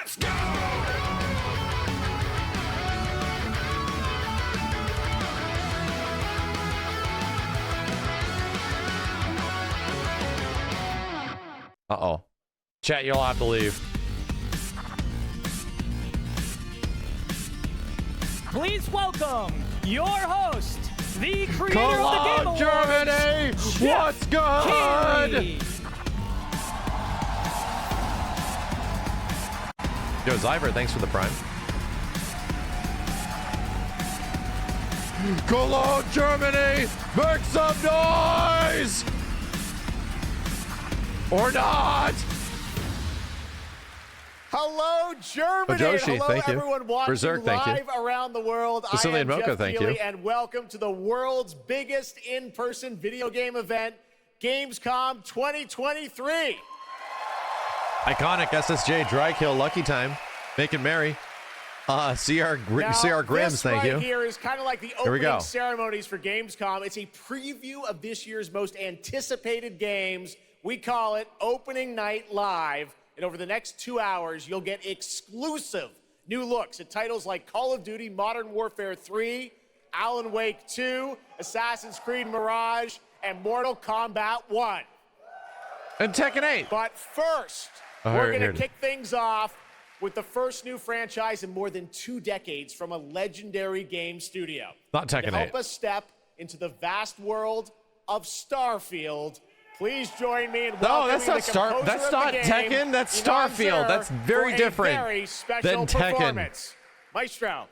Let's go! Uh-oh. Chat, you'll have to leave. Please welcome your host, the creator of the Game Awards, Germany! What's good? Keely. Yo, Zyber, thanks for the prime. Cologne, Germany! Make some noise! Or not! Hello, Germany! Joshi, Hello, thank you. everyone watching Berserk, thank you. live around the world. Sicilian I am Mocha, Jeff thank Keely, you. and welcome to the world's biggest in-person video game event, Gamescom 2023. Iconic SSJ, Dry Kill, Lucky Time, Making Merry. CR Grims, this thank right you. here is kind of like the Here we go. opening ceremonies for Gamescom. It's a preview of this year's most anticipated games. We call it Opening Night Live. And over the next 2 hours, you'll get exclusive new looks at titles like Call of Duty Modern Warfare 3, Alan Wake 2, Assassin's Creed Mirage, and Mortal Kombat 1. And Tekken 8. But first, Oh, we're here going it to is. kick things off with the first new franchise in more than 2 decades from a legendary game studio. Not Tekken To 8. help us step into the vast world of Starfield, please join me in welcoming No, that's not the composer That's of the not game, Tekken. That's Inan Starfield. Zer, That's very for a different very special than Tekken. performance. Maestro.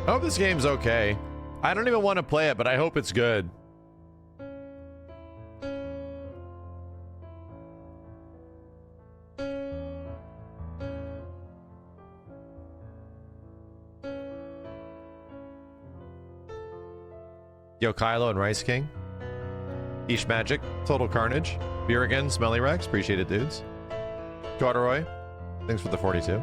I hope this game's okay. I don't even want to play it, but I hope it's good. Yo, Kylo and Rice King. Ish Magic, Total Carnage. Beer again, Smelly Rex. Appreciate it, dudes. Corduroy, thanks for the 42.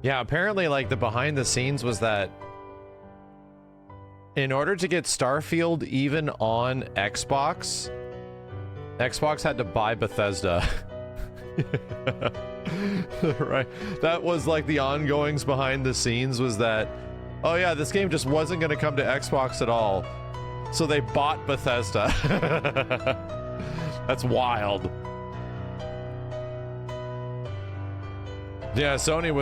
Yeah, apparently, like, the behind the scenes was that in order to get Starfield even on Xbox, Xbox had to buy Bethesda. Right. That was like the ongoings behind the scenes was that, oh yeah, this game just wasn't going to come to Xbox at all. So they bought Bethesda. That's wild. Yeah, Sony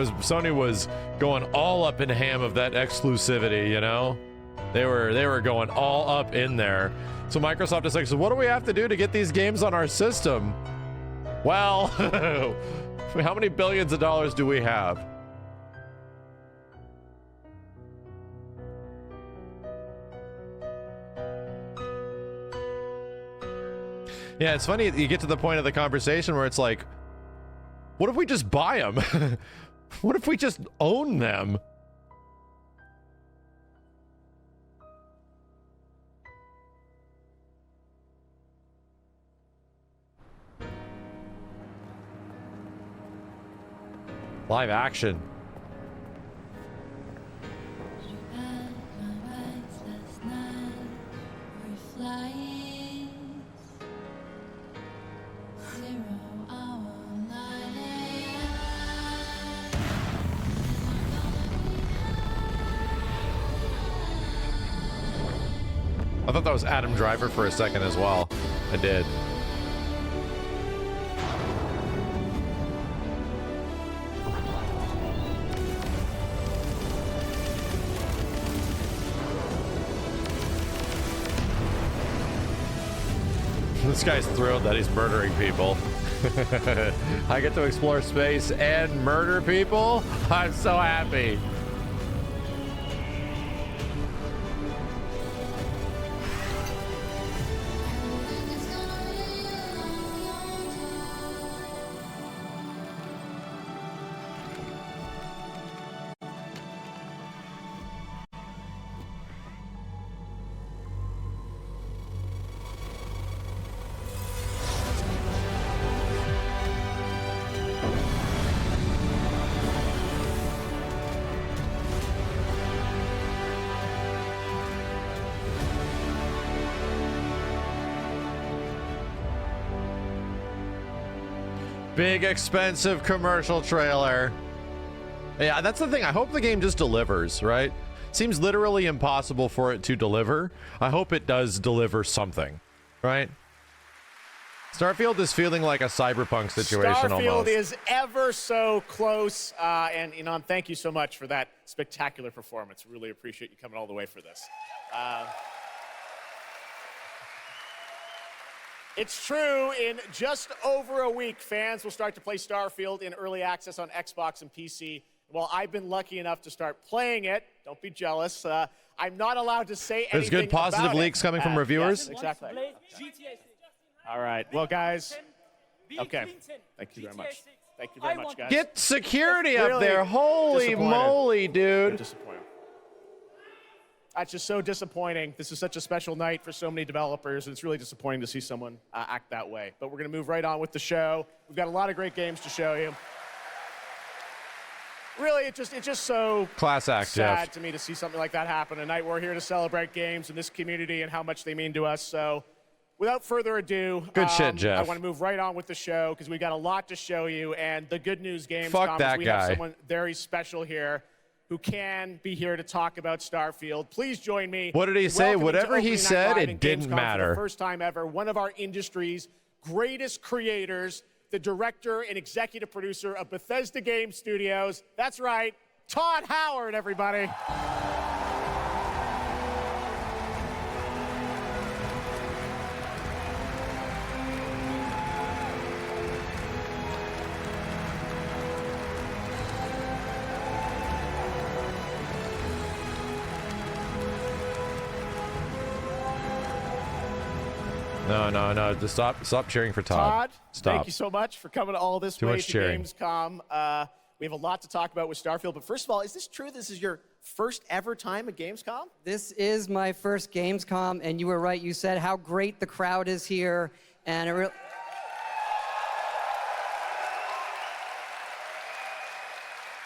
was going all up in ham of that exclusivity, you know? They were going all up in there. So Microsoft is like, so what do we have to do to get these games on our system? Well, how many billions of dollars do we have? Yeah, it's funny, you get to the point of the conversation where it's like, what if we just buy them? What if we just own them? Live action. I thought that was Adam Driver for a second as well. I did. This guy's thrilled that he's murdering people. I get to explore space and murder people? I'm so happy. Big expensive commercial trailer. Yeah, that's the thing. I hope the game just delivers, right? Seems literally impossible for it to deliver. I hope it does deliver something, right? Starfield is feeling like a cyberpunk situation Starfield almost. is ever so close. And Inan, thank you so much for that spectacular performance. Really appreciate you coming all the way for this. It's true, in just over a week, fans will start to play Starfield in early access on Xbox and PC. Well, I've been lucky enough to start playing it. Don't be jealous. I'm not allowed to say anything. There's good positive leaks coming from reviewers. Yes, exactly. All right. Well, guys. Okay. Thank you very much. Thank you very much, guys. Get security up Really there. Holy moly, dude. Disappointing. That's just so disappointing. This is such a special night for so many developers, and it's really disappointing to see someone act that way. But we're going to move right on with the show. We've got a lot of great games to show you. Really, it's just so class act, sad Jeff. to me to see something like that happen. Tonight we're here to celebrate games in this community and how much they mean to us. So, without further ado, good shit, Jeff. I want to move right on with the show because we got a lot to show you. And the good news, Gamescom, Fuck that is we guy. have someone very special here who can be here to talk about Starfield. Please join me. What did he say? Welcome Whatever to he Opening Night said, Live it in didn't Gamescom matter. For the first time ever, one of our industry's greatest creators, the director and executive producer of Bethesda Game Studios. That's right, Todd Howard, everybody. No. Just stop cheering for Todd. Todd, Stop. thank you so much for coming all this Too way much to cheering. Gamescom. We have a lot to talk about with Starfield, but first of all, is this true? This is your first ever time at Gamescom? This is my first Gamescom, and you were right. You said how great the crowd is here, and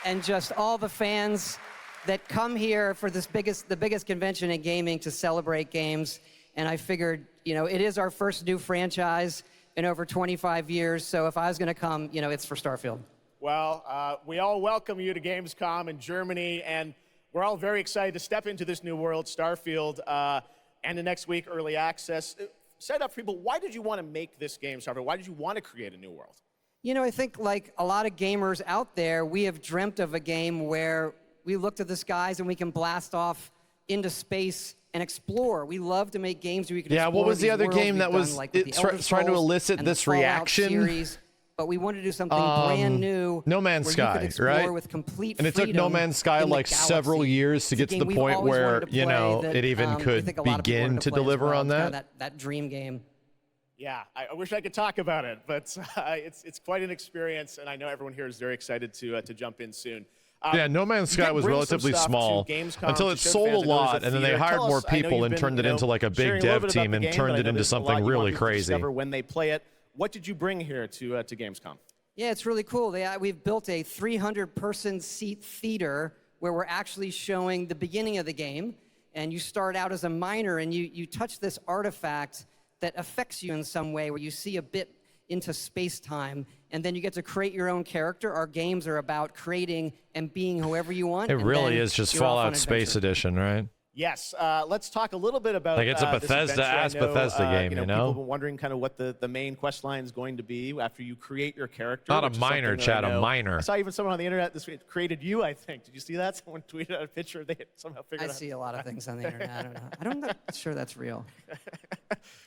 and just all the fans that come here for the biggest convention in gaming to celebrate games. And I figured, it is our first new franchise in over 25 years. So if I was going to come, it's for Starfield. Well, we all welcome you to Gamescom in Germany, and we're all very excited to step into this new world, Starfield, and the next week, early access. Set up for people, why did you want to make this game, Starfield? Why did you want to create a new world? I think like a lot of gamers out there, we have dreamt of a game where we look to the skies and we can blast off into space and explore. We love to make games where we can explore. What was the these other worlds game we've that done, was like with the Elder trying to Scrolls elicit and the this Fallout reaction? Series, but we wanted to do something brand new. No Man's where Sky, you could explore right? with complete And it took No freedom Man's Sky in the like several galaxy. years to get It's a to the game we've point always where, wanted to play that, it even we could think a lot of people begin wanted to play as deliver well. on It's that. kinda that dream game. Yeah, I wish I could talk about it, but it's quite an experience, and I know everyone here is very excited to jump in soon. No Man's you Sky did was bring some relatively stuff to small Gamescom until to it show sold a fans. I know there's lot, and then they theater. hired Tell more us, I know people you've and been, turned it into like a big sharing little dev bit about team the and game, turned but I it know into there's a lot something you want really people to crazy. discover when they play it. What did you bring here to Gamescom? Yeah, it's really cool. We've built a 300-person seat theater where we're actually showing the beginning of the game. And you start out as a miner, and you touch this artifact that affects you in some way, where you see a bit into space-time, and then you get to create your own character. Our games are about creating and being whoever you want. It and really then is just you're off on Fallout an Space adventure. Edition, right? Yes, let's talk a little bit about Like, it's a this adventure. Bethesda-ass I know, Bethesda game, you know? People have been wondering kind of what the main quest line is going to be after you create your character. Not a which is miner, something that I Chad, a know- miner. I saw even someone on the internet this week created you, I think. Did you see that? Someone tweeted out a picture. They somehow figured I out. see a lot of things on the internet. I don't know. I'm not sure that's real.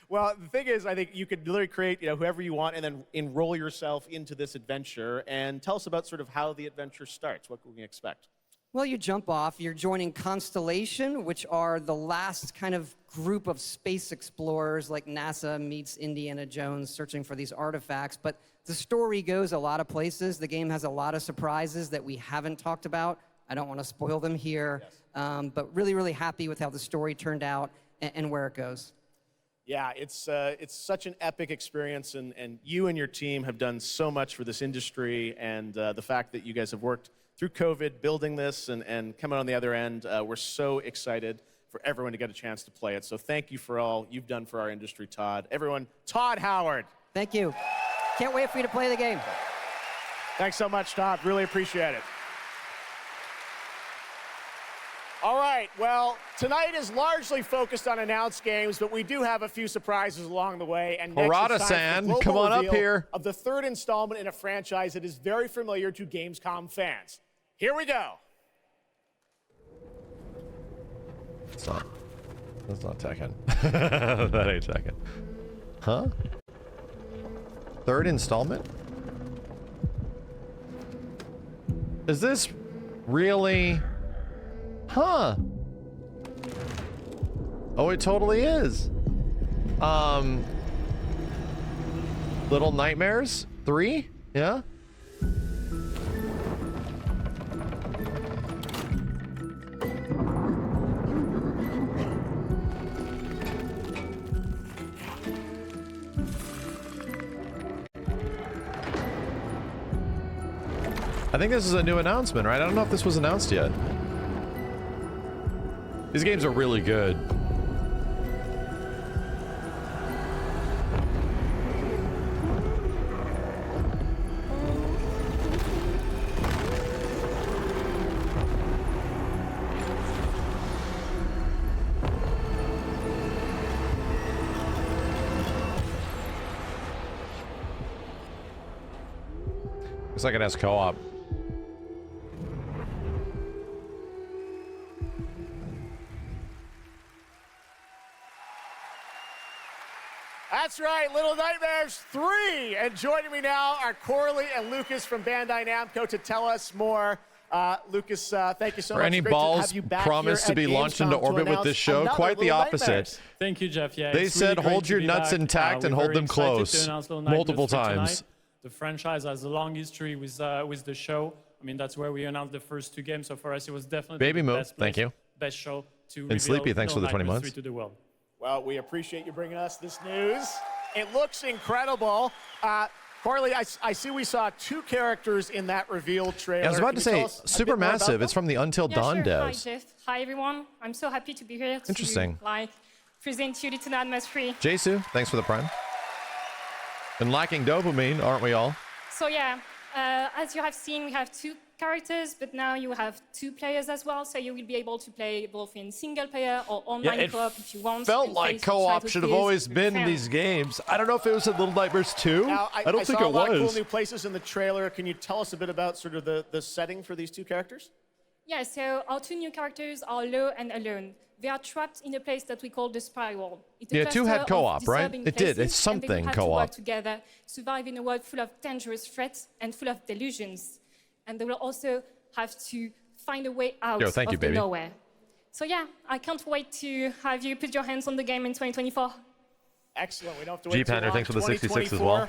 Well, the thing is, I think you could literally create whoever you want and then enroll yourself into this adventure. And tell us about sort of how the adventure starts. What can we expect? Well, you jump off. You're joining Constellation, which are the last kind of group of space explorers, like NASA meets Indiana Jones searching for these artifacts. But the story goes a lot of places. The game has a lot of surprises that we haven't talked about. I don't want to spoil them here, but really, really happy with how the story turned out and where it goes. Yeah, it's such an epic experience, and you and your team have done so much for this industry, and the fact that you guys have worked through COVID, building this and coming on the other end, we're so excited for everyone to get a chance to play it. So thank you for all you've done for our industry, Todd. Everyone, Todd Howard. Thank you. Can't wait for you to play the game. Thanks so much, Todd. Really appreciate it. All right, well, tonight is largely focused on announced games, but we do have a few surprises along the way. And next it's time for the Harada-san, global come on up reveal here. of the third installment in a franchise that is very familiar to Gamescom fans. Here we go. It's not. That's not Tekken. That ain't Tekken. Huh? Third installment? Is this really? Huh. Oh, it totally is. Little Nightmares 3? Yeah. I think this is a new announcement, right? I don't know if this was announced yet. These games are really good. Looks like it has co-op. That's right, Little Nightmares 3. And joining me now are Corley and Lucas from Bandai Namco to tell us more. Lucas, thank you so much. Are any Great to balls have you back promised here to be at launched Gamescom into to orbit with announce this show? another Quite the Little opposite. Nightmares. Thank you, Jeff. Yeah, They it's said, really great hold to your be nuts back. intact and We're hold very them excited to close. announce Little Nightmares Multiple 3 times. tonight. The franchise has a long history with the show. I mean, that's where we announced the first two games. So for us, it was definitely Baby the Moo, best thank you. Best show to And reveal Sleepy, thanks for Little the 20 Nightmares months. 3 to the world. Well, we appreciate you bringing us this news. It looks incredible. Corley, I see we saw two characters in that reveal trailer. I was about to say, super Supermassive. It's from the Until Dawn sure. Hi, devs. Jeff. Hi, everyone. I'm so happy to be here Interesting. to present you Little Nightmares 3. Jesu, thanks for the prime. And lacking dopamine, aren't we all? So yeah, as you have seen, we have two characters, but now you have two players as well, so you will be able to play both in single player or online co-op if you want. Felt and like face co-op with should have peers always and been in friends. these games. I don't know if it was in Little Nightmares 2. Now, I don't think saw it a lot of cool was. new places in the trailer. Can you tell us a bit about sort of the setting for these two characters? Yeah, so our two new characters are Low and Alone. They are trapped in a place that we call the Spiral. It's a Yeah, 2 cluster had of co-op, right? disturbing It did. places, It's and they will something have to co-op. work together, survive in a world full of dangerous threats and full of delusions. And they will also have to find a way out Yo, thank you, of the baby. nowhere. So yeah, I can't wait to have you put your hands on the game in 2024. Excellent. We don't have to wait too G-Pander, long. thanks for the 66 as well. 2024.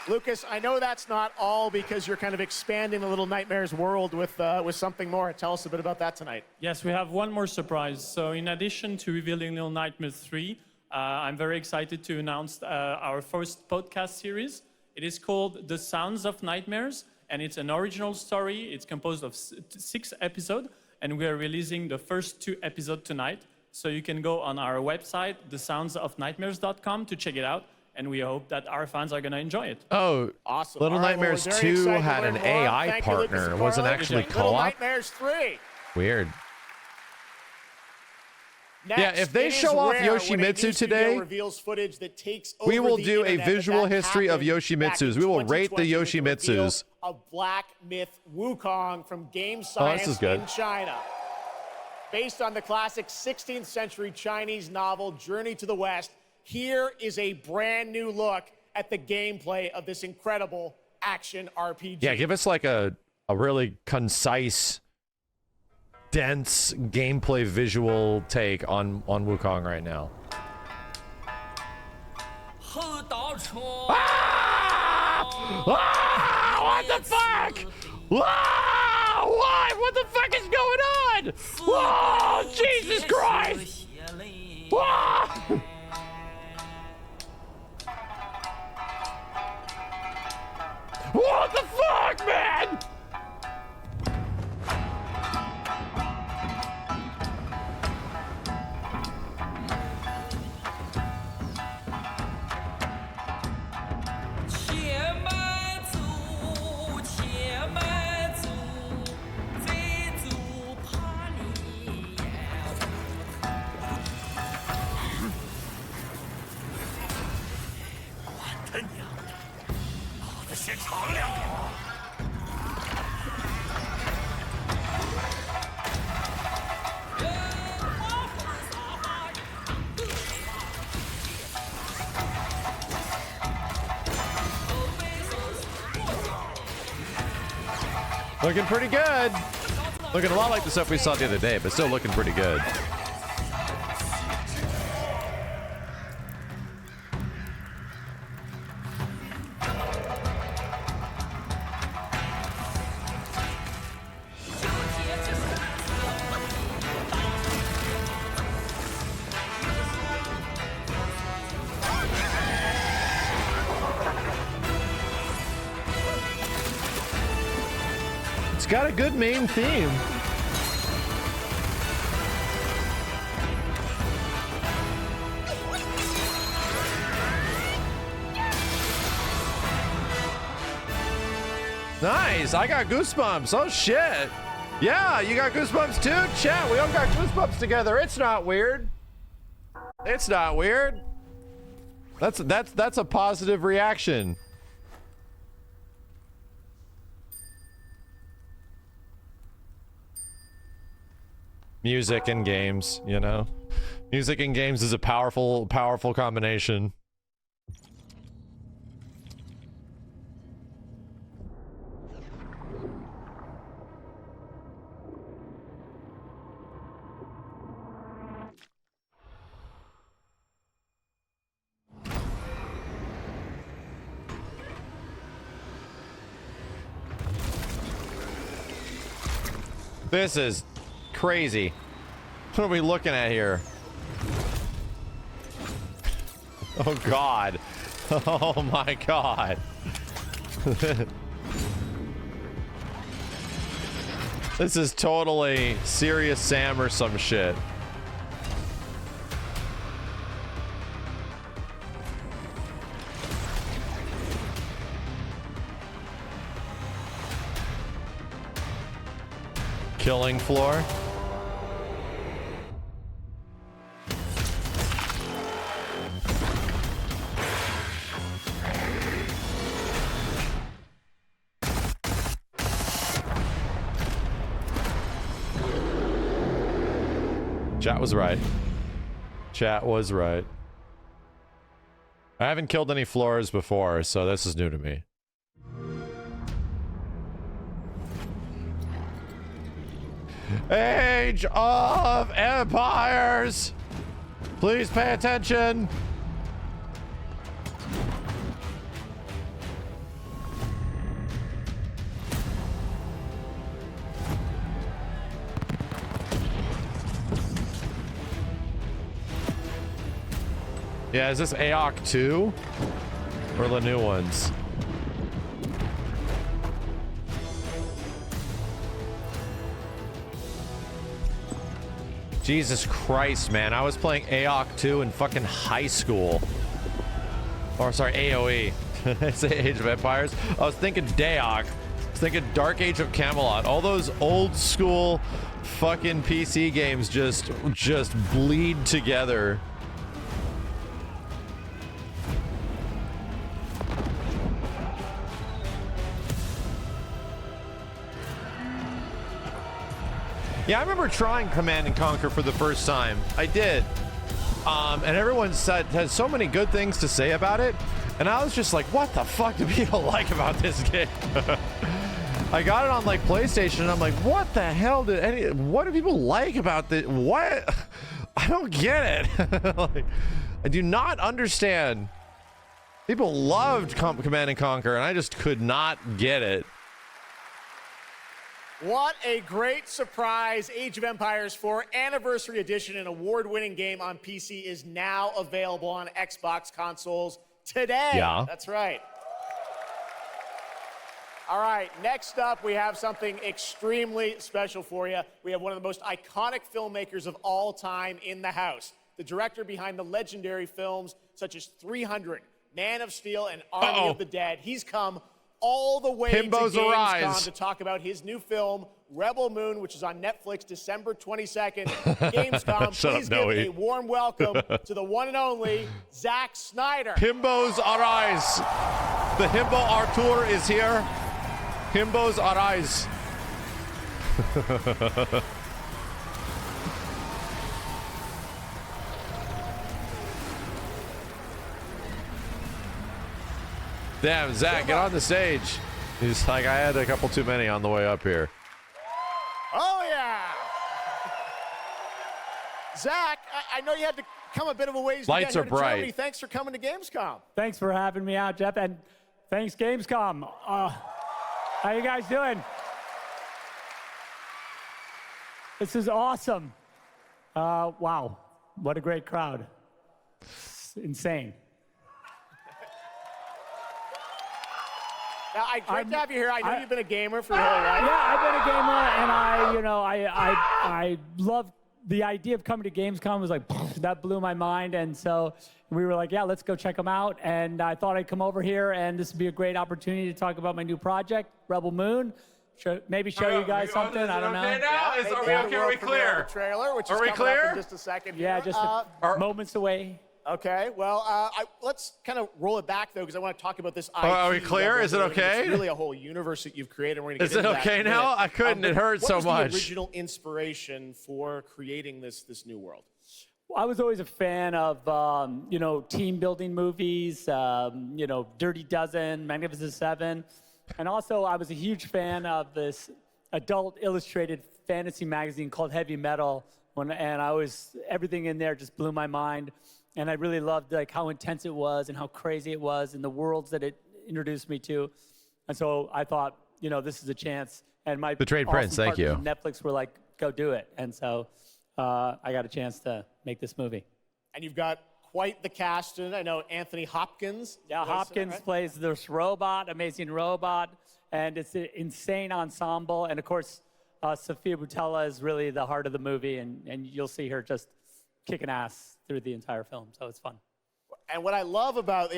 Lucas, I know that's not all because you're kind of expanding the Little Nightmares world with something more. Tell us a bit about that tonight. Yes, we have one more surprise. So in addition to revealing Little Nightmares 3, I'm very excited to announce our first podcast series. It is called The Sounds of Nightmares, and it's an original story. It's composed of 6 episodes, and we are releasing the first 2 episodes tonight. So you can go on our website, thesoundsofnightmares.com, to check it out, and we hope that our fans are going to enjoy it. Oh, Awesome. Little All right, well, Nightmares we're very 2 excited to had learn an more. AI Thank you, Lucas partner. and It wasn't Carly. actually Little co-op. Nightmares 3. Weird. Next, Yeah, if they it is show off rare when a Yoshimitsu new studio today, reveals footage that takes we over will the do a internet, but visual that history of happened back Yoshimitsus. in We will rate the 2020 with the reveal Yoshimitsus. Of Black Myth Wukong from Game Oh, this Science is good. in China. Based on the classic 16th century Chinese novel Journey to the West, here is a brand new look at the gameplay of this incredible action RPG. Yeah, give us like a really concise, dense gameplay visual take on Wukong right now. What the fuck? What the fuck is going on? Whoa, Jesus Christ! What the fuck, man? Looking pretty good. Looking a lot like the stuff we saw the other day, but still looking pretty good. It's got a good main theme. Nice, I got goosebumps. Oh shit. Yeah, you got goosebumps too? Chat, we all got goosebumps together. It's not weird. It's not weird. That's a positive reaction. Music and games, you know? Music and games is a powerful combination. This is crazy. What are we looking at here? Oh god. Oh my god. This is totally Serious Sam or some shit. Killing floor. Chat was right. Chat was right. I haven't killed any floors before, so this is new to me. Age of Empires! Please pay attention! Yeah, is this AOC 2? Or the new ones? Jesus Christ, man. I was playing AOC 2 in fucking high school. Or, sorry, AoE. I say Age of Empires. I was thinking DAOC. I was thinking Dark Age of Camelot. All those old school fucking PC games just bleed together. Yeah, I remember trying Command and Conquer for the first time. I did. And everyone has so many good things to say about it. And I was just like, what the fuck do people like about this game? I got it on like PlayStation and I'm like, what the hell what do people like about this? What? I don't get it. Like, I do not understand. People loved Command and Conquer and I just could not get it. What a great surprise. Age of Empires 4 Anniversary Edition, an award-winning game on PC, is now available on Xbox consoles today. Yeah. That's right. All right, next up, we have something extremely special for you. We have one of the most iconic filmmakers of all time in the house. The director behind the legendary films such as 300, Man of Steel, and Army of the Dead. He's come all the way Himbos to Gamescom arise. to talk about his new film, Rebel Moon, which is on Netflix December 22nd. Gamescom, please give a warm welcome to the one and only Zack Snyder. Himbos arise. The Himbo Artur is here. Himbos arise. Damn, Zach, get on the stage. He's like, I had a couple too many on the way up here. Oh, yeah. Zach, I know you had to come a bit of a ways Lights to are get here to bright. Germany. Thanks for coming to Gamescom. Thanks for having me out, Jeff, and thanks, Gamescom. How you guys doing? This is awesome. Wow, what a great crowd. It's insane. Now, great to have you here. I know you've been a gamer for your whole life. Yeah, I've been a gamer, and I love the idea of coming to Gamescom. Was like, that blew my mind, and so we were like, yeah, let's go check them out. And I thought I'd come over here, and this would be a great opportunity to talk about my new project, Rebel Moon. Maybe show you guys something. I don't know. Okay now? Maybe Are we the okay? Are world we premiere clear? of the trailer, which Are is we coming up clear? in just a second. Yeah, here. just moments away. Okay, well, let's kind of roll it back, though, because I want to talk about this IP. Are we clear? Rebel Is it Moon. okay? It's really a whole universe that you've created, and we're going to Is get it into that okay in a now? minute. I couldn't. But It hurt so What much. was the original inspiration for creating this new world? I was always a fan of, team building movies, Dirty Dozen, Magnificent Seven. And also I was a huge fan of this adult illustrated fantasy magazine called Heavy Metal. Everything in there just blew my mind. And I really loved like how intense it was and how crazy it was and the worlds that it introduced me to. And so I thought, this is a chance. And my Betrayed Prince, thank you. partners at Netflix were like, go do it. And so I got a chance to make this movie. And you've got quite the cast in it. I know Anthony Hopkins. Yeah, Hopkins plays this robot, amazing robot, and it's an insane ensemble. And of course, Sophia Boutella is really the heart of the movie, and you'll see her just kicking ass through the entire film. So it's fun. And what I love about,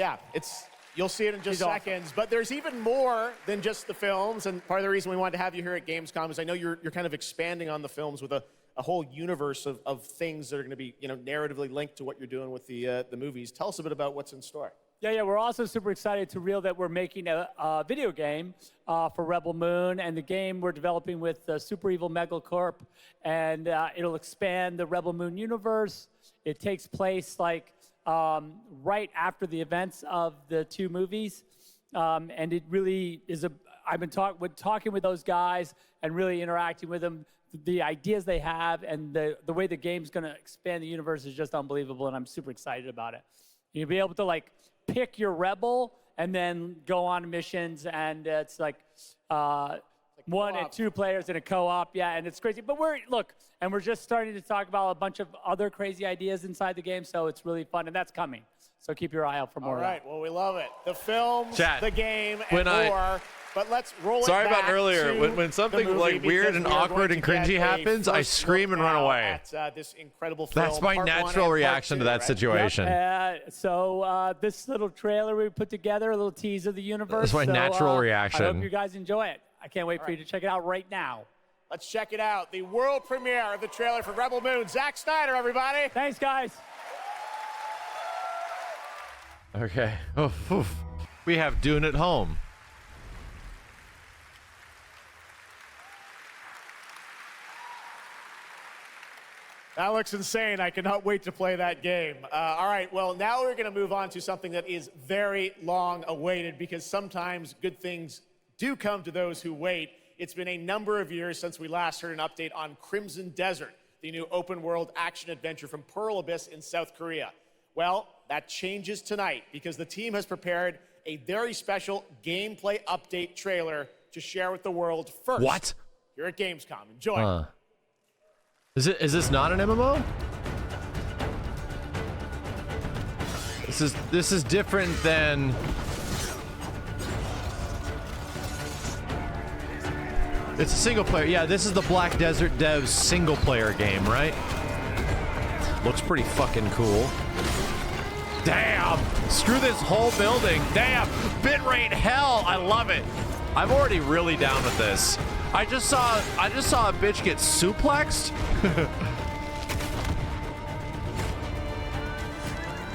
you'll see it in just She's awesome. seconds, but there's even more than just the films. And part of the reason we wanted to have you here at Gamescom is I know you're kind of expanding on the films with a whole universe of things that are going to be, narratively linked to what you're doing with the movies. Tell us a bit about what's in store. Yeah, we're also super excited to reveal that we're making a video game for Rebel Moon, and the game we're developing with Super Evil Megacorp, and it'll expand the Rebel Moon universe. It takes place right after the events of the two movies, and it really is I've been talking with those guys and really interacting with them. The ideas they have and the way the game's going to expand the universe is just unbelievable, and I'm super excited about it. You'll be able to pick your rebel and then go on missions, and it's one and two players in a co-op. Yeah, and it's crazy. But we're just starting to talk about a bunch of other crazy ideas inside the game, so it's really fun, and that's coming. So keep your eye out for more. All right, well, we love it. The films, Chat. the game, and more. But let's roll Sorry it back about earlier. to When something the movie, weird because and we are awkward going and to get cringy a happens, I first scream look and run now away. At this incredible film. That's my part 1 and natural part reaction to 2, that right? situation. So this little trailer we put together, a little tease of the universe. That's my natural reaction. I hope you guys enjoy it. I can't wait for you to check it out right now. Let's check it out. The world premiere of the trailer for Rebel Moon. Zack Snyder, everybody. Thanks, guys. Okay. Oof. We have Dune at home. That looks insane. I cannot wait to play that game. All right, well, now we're going to move on to something that is very long awaited, because sometimes good things do come to those who wait. It's been a number of years since we last heard an update on Crimson Desert, the new open world action adventure from Pearl Abyss in South Korea. Well, that changes tonight, because the team has prepared a very special gameplay update trailer to share with the world first. What? Here at Gamescom. Enjoy. Is this not an MMO? This is different than. It's a single player. Yeah, this is the Black Desert Devs single player game, right? Looks pretty fucking cool. Damn! Screw this whole building. Damn! Bitrate hell! I love it. I'm already really down with this. I just saw a bitch get suplexed.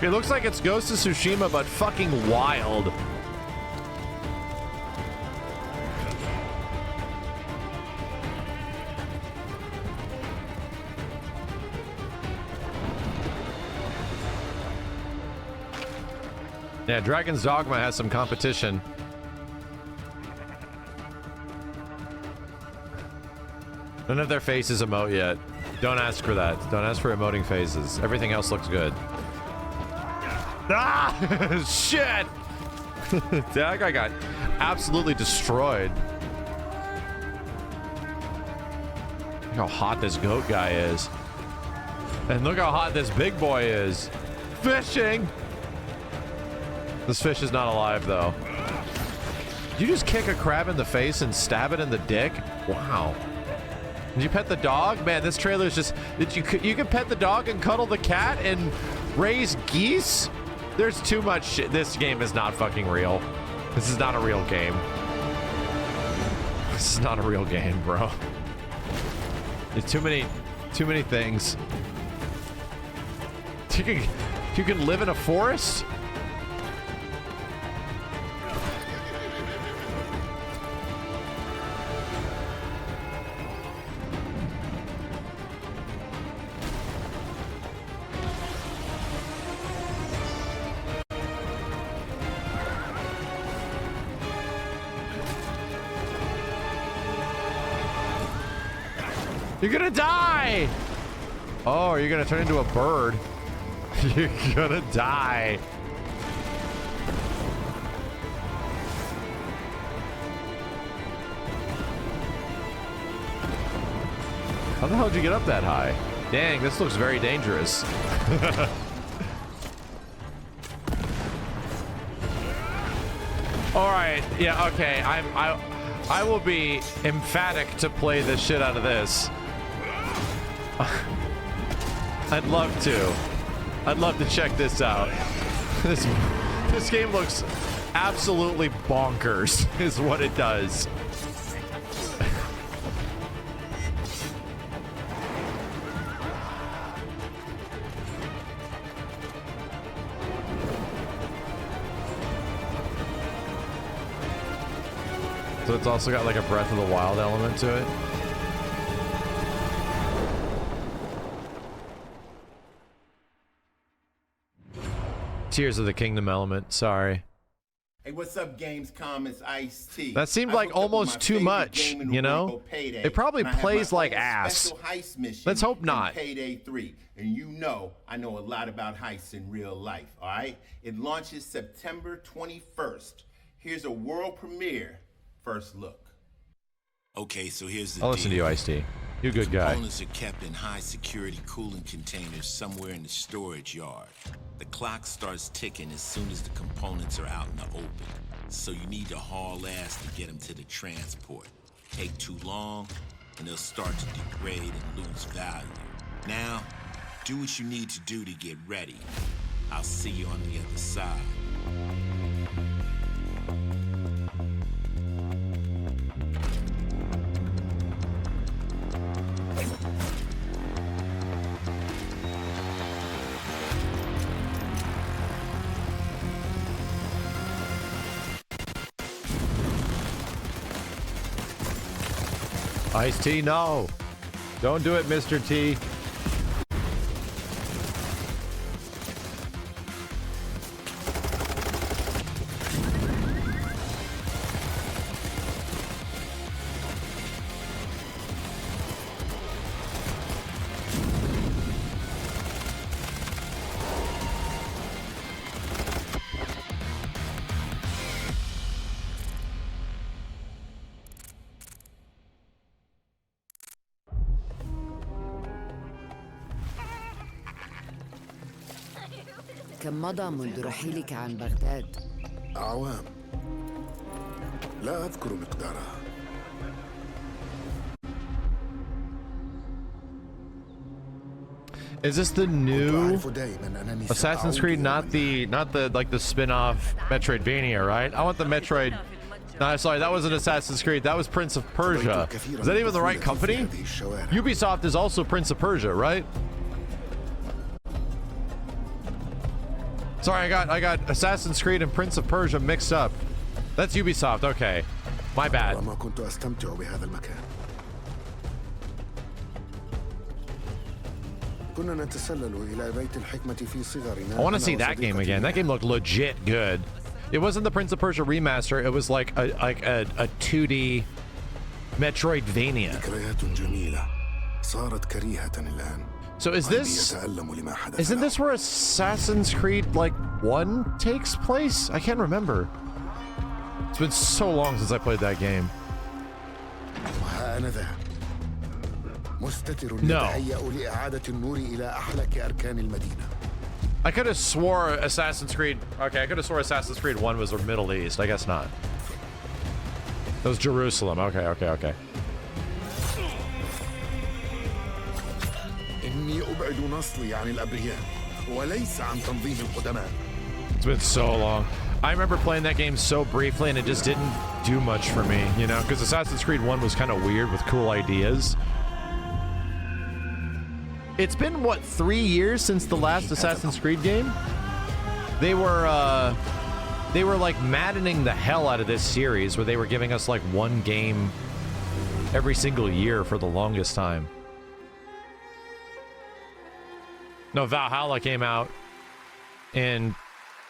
It looks like it's Ghost of Tsushima, but fucking wild. Yeah, Dragon's Dogma has some competition. None of their faces emote yet. Don't ask for that. Don't ask for emoting faces. Everything else looks good. Ah! Shit! That guy got absolutely destroyed. Look how hot this goat guy is. And look how hot this big boy is. Fishing! This fish is not alive, though. Did you just kick a crab in the face and stab it in the dick? Wow. Did you pet the dog? Man, this trailer is just... You can pet the dog and cuddle the cat and raise geese? There's too much shit. This game is not fucking real. This is not a real game. This is not a real game, bro. There's too many things. You can live in a forest? You're gonna die! Oh, you're gonna turn into a bird. You're gonna die. How the hell did you get up that high? Dang, this looks very dangerous. All right, yeah, okay. I will be emphatic to play the shit out of this. I'd love to. I'd love to check this out. This game looks absolutely bonkers, is what it does. So it's also got like a Breath of the Wild element to it. Tears of the Kingdom element, sorry. Hey, what's up, Gamescom? It's Ice-T. That seemed like almost too much, you know? It probably plays like ass. Let's hope not. Payday 3, and you know I know a lot about heists in real life, all right? It launches September 21st. Here's a world premiere first look. Okay, so here's the I'll listen to you, Ice-T. You a good guy. Components are kept in high-security cooling containers somewhere in the storage yard. The clock starts ticking as soon as the components are out in the open. So you need to haul ass to get them to the transport. Take too long, and they'll start to degrade and lose value. Now, do what you need to do to get ready. I'll see you on the other side. Ice-T, no. Don't do it, Mr. T. كم مضى منذ رحيلك عن بغداد؟ أعوام لا أذكر مقدارها. Is this the new Assassin's Creed, not the like the spin-off Metroidvania, right? I want the Metroid. No, sorry, that wasn't Assassin's Creed. That was Prince of Persia. Is that even the right company? Ubisoft is also Prince of Persia, right? Sorry, I got Assassin's Creed and Prince of Persia mixed up. That's Ubisoft. Okay, my bad. I want to see that game again. That game looked legit good. It wasn't the Prince of Persia remaster. It was like a 2D Metroidvania. ذكريات جميلة صارت كريهة الآن. So is this, isn't this where Assassin's Creed like 1 takes place? I can't remember. It's been so long since I played that game. وها أنا ذا مستتر No. يتهيأ لإعادة النور إلى أحلك أركان المدينة. I could have swore Assassin's Creed. Okay, I could have swore Assassin's Creed 1 was the Middle East. I guess not. That was Jerusalem. Okay. إني أبعد نصلي عن الأبرياء وليس عن تنظيم القدماء. It's been so long. I remember playing that game so briefly and it just didn't do much for me, you know, because Assassin's Creed 1 was kind of weird with cool ideas. It's been, what, 3 years since the last Assassin's Creed game? They were like maddening the hell out of this series where they were giving us like one game every single year for the longest time. No, Valhalla came out in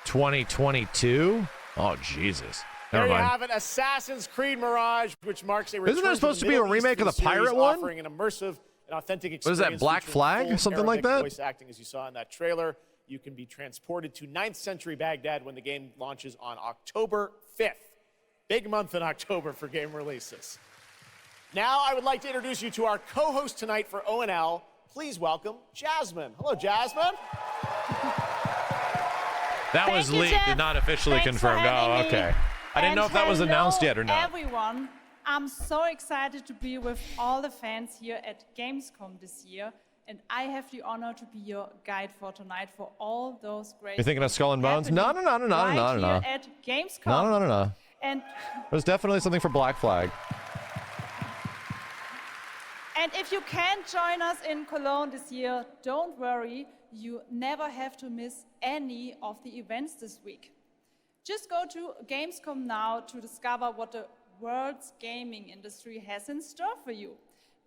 2022. Oh, Jesus. Never There you mind. have it, Assassin's Creed Mirage, which marks a return. Isn't there supposed to be a Middle remake of Eastern the pirate series, one? offering an immersive and authentic experience. What is that, Black featuring Flag? full Something like Arabic that? Voice acting, as you saw in that trailer. You can be transported to 9th century Baghdad when the game launches on October 5th. Big month in October for game releases. Now I would like to introduce you to our co-host tonight for ONL. Please welcome Jasmine. Hello, Jasmine. That was leaked, not officially confirmed. Oh, okay. I didn't know if that was announced yet or not. Everyone, I'm so excited to be with all the fans here at Gamescom this year, and I have the honor to be your guide for tonight for all those great. You're thinking of Skull and Bones? No. Right here at Gamescom. No. And There's definitely something for Black Flag. And if you can't join us in Cologne this year, don't worry. You never have to miss any of the events this week. Just go to Gamescom now to discover what the world's gaming industry has in store for you.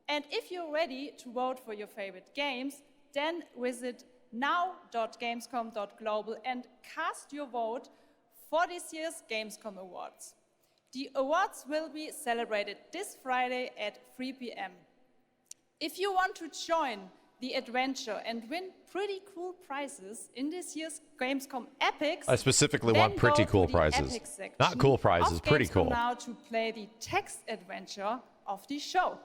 And if you're ready to vote for your favorite games, then visit now.gamescom.global and cast your vote for this year's Gamescom Awards. The awards will be celebrated this Friday at 3 p.m. If you want to join the adventure and win pretty cool prizes in this year's Gamescom Epics, I specifically want pretty cool prizes. Not cool prizes, pretty cool. Now to play the text adventure of the show.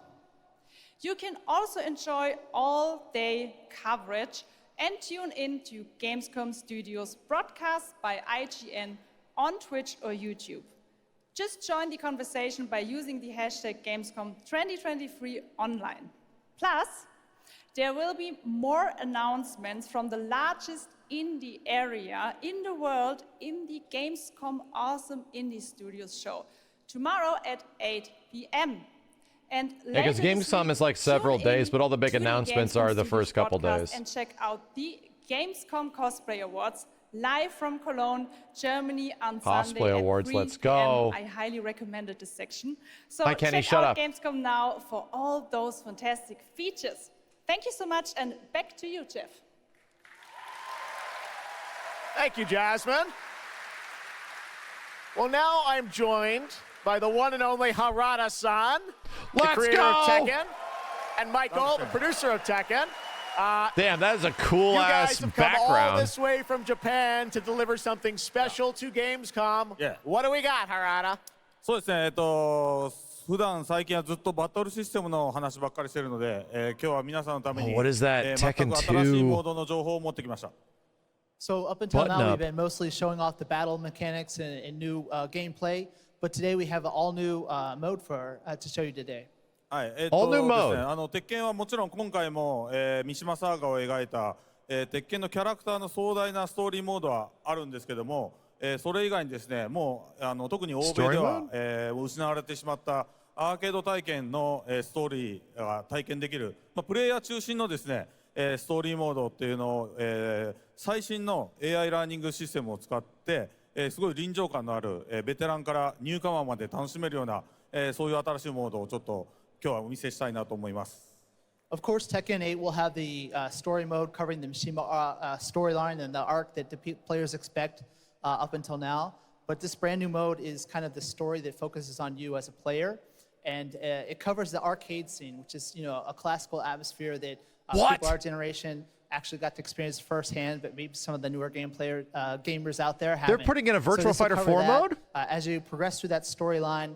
You can also enjoy all-day coverage and tune in to Gamescom Studios broadcast by IGN on Twitch or YouTube. Just join the conversation by using the hashtag Gamescom 2023 online. Plus, there will be more announcements from the largest indie area in the world in the Gamescom Awesome Indie Studios show tomorrow at 8 p.m. And Yeah, because Gamescom is like several days, but all the big announcements are the first couple days. And check out the Gamescom Cosplay Awards live from Cologne, Germany on Sunday Cosplay at Awards, 3 let's go. p.m. I highly recommended this section. So Hi, Kenny, check shut out up. Gamescom now for all those fantastic features. Thank you so much, and back to you, Jeff. Thank you, Jasmine. Well, now I'm joined by the one and only Harada-san, the creator of Tekken, and Michael, the producer of Tekken. Damn, that is a cool-ass You guys have come all background. this way from Japan to deliver something special to Gamescom. What do we got, Harada? そうですね、普段最近はずっとバトルシステムの話ばっかりしてるので、今日は皆さんのために、 What is that? 全 Tekken く新しい 2? モードの情報を持ってきました。 So up until Button now, up. we've been mostly showing off the battle mechanics and new gameplay, but today we have an all-new mode to show you today. はい、All new ですね mode. 鉄拳はもちろん今回も、三島サーガを描いた、鉄拳のキャラクターの壮大なストーリーモードはあるんですけども、それ以外にですね、もう特に欧米では、失われてしまったアーケード体験の、ストーリーが体験できる、プレイヤー中心のですね、ストーリーモードっていうのを、最新の AI ラーニングシステムを使って、すごい臨場感のある、ベテランからニューカマーまで楽しめるような、そういう新しいモードをちょっと今日はお見せしたいなと思います。Of course, Tekken 8 will have the story mode covering the Mishima storyline and the arc that the players expect up until now. But this brand new mode is kind of the story that focuses on you as a player. and it covers the arcade scene, which is a classical atmosphere that What? people our generation actually got to experience firsthand, but maybe some of the newer gamers out there haven't. They're putting in a So Virtua this will Fighter cover 4 that. mode? As you progress through that storyline,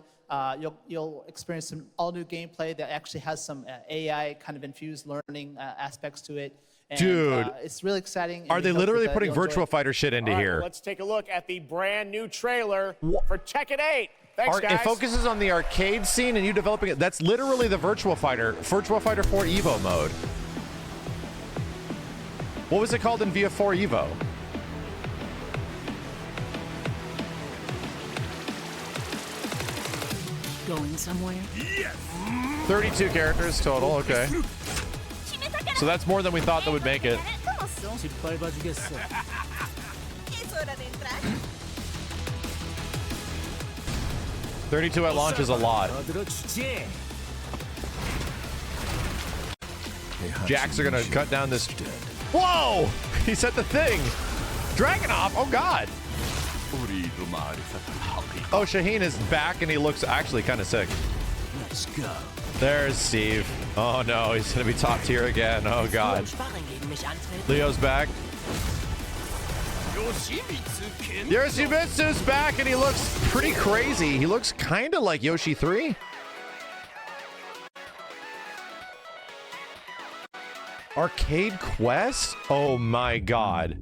you'll experience some all-new gameplay that actually has some AI kind of infused learning aspects to it. And, Dude, it's really exciting. and Are we they hope literally that putting you'll enjoy Virtua it. Fighter shit into All right, here? well, let's take a look at the brand new trailer for Tekken 8. Thanks, guys. It focuses on the arcade scene and you developing it. That's literally the Virtua Fighter 4 Evo mode. What was it called in VF4 Evo? Going somewhere? 32 characters total, okay. So that's more than we thought that would make it. 32 at launch is a lot. Jacks are gonna cut down this. Whoa! He set the thing. Dragunov. Oh God. Oh, Shaheen is back and he looks actually kind of sick. Let's go. There's Steve. Oh no, he's gonna be top tier again. Oh God. Leo's back. Yoshimitsu's back and he looks pretty crazy. He looks kind of like Yoshi 3. Arcade Quest? Oh my God.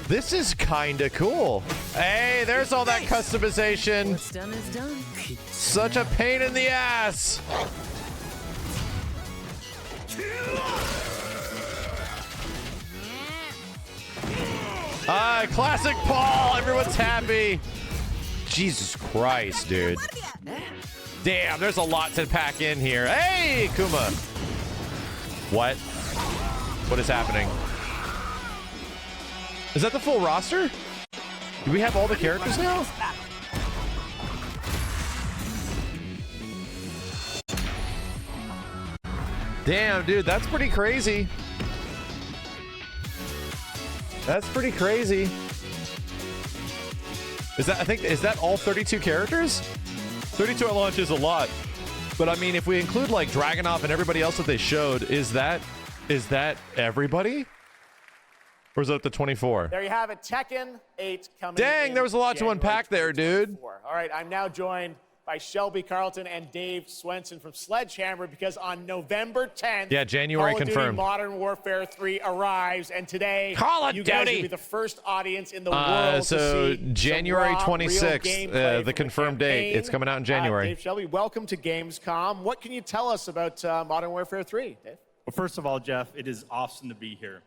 This is kind of cool. Hey, there's all that customization. What's done is done. Such a pain in the ass. Classic Paul. Everyone's happy. Jesus Christ, dude. Damn, there's a lot to pack in here. Hey, Kuma. What? What is happening? Is that the full roster? Do we have all the characters now? Damn, dude, that's pretty crazy. That's pretty crazy. Is that all 32 characters? 32 at launch is a lot. But I mean, if we include like Dragunov and everybody else that they showed, is that everybody? Or is it up to 24? There you have it, Tekken 8 coming. Dang, there was a lot to unpack there, dude. All right, I'm now joined by Shelby Carlton and Dave Swenson from Sledgehammer because on November 10th, Yeah, January Call of confirmed. Duty Modern Warfare 3 arrives, and today Call of you guys Duty! will be the first audience in the world So to see January some raw, real 26th, gameplay from the confirmed date. campaign. It's coming out in January. Dave, Shelby, welcome to Gamescom. What can you tell us about Modern Warfare 3, Dave? Well, first of all, Jeff, it is awesome to be here.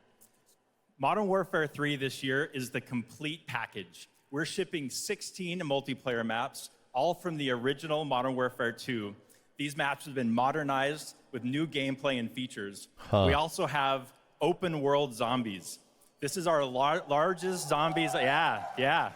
Modern Warfare 3 this year is the complete package. We're shipping 16 multiplayer maps, all from the original Modern Warfare 2. These maps have been modernized with new gameplay and features. We also have open world zombies. This is our largest zombies, yeah.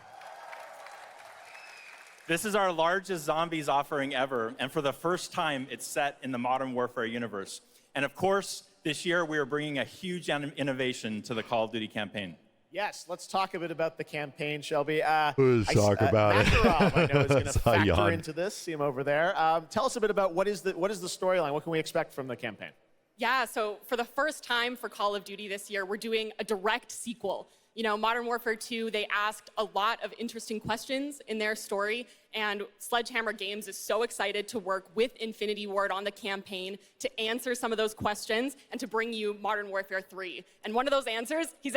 This is our largest zombies offering ever, and for the first time, it's set in the Modern Warfare universe. And of course, this year we are bringing a huge innovation to the Call of Duty campaign. Yes, let's talk a bit about the campaign, Shelby. Let's talk about it. Makarov, I know, is going to Saw factor yawn. into this. See him over there. Tell us a bit about what is the storyline? What can we expect from the campaign? Yeah, so for the first time for Call of Duty this year, we're doing a direct sequel. You know, Modern Warfare 2, they asked a lot of interesting questions in their story, and Sledgehammer Games is so excited to work with Infinity Ward on the campaign to answer some of those questions and to bring you Modern Warfare 3. And one of those answers, he's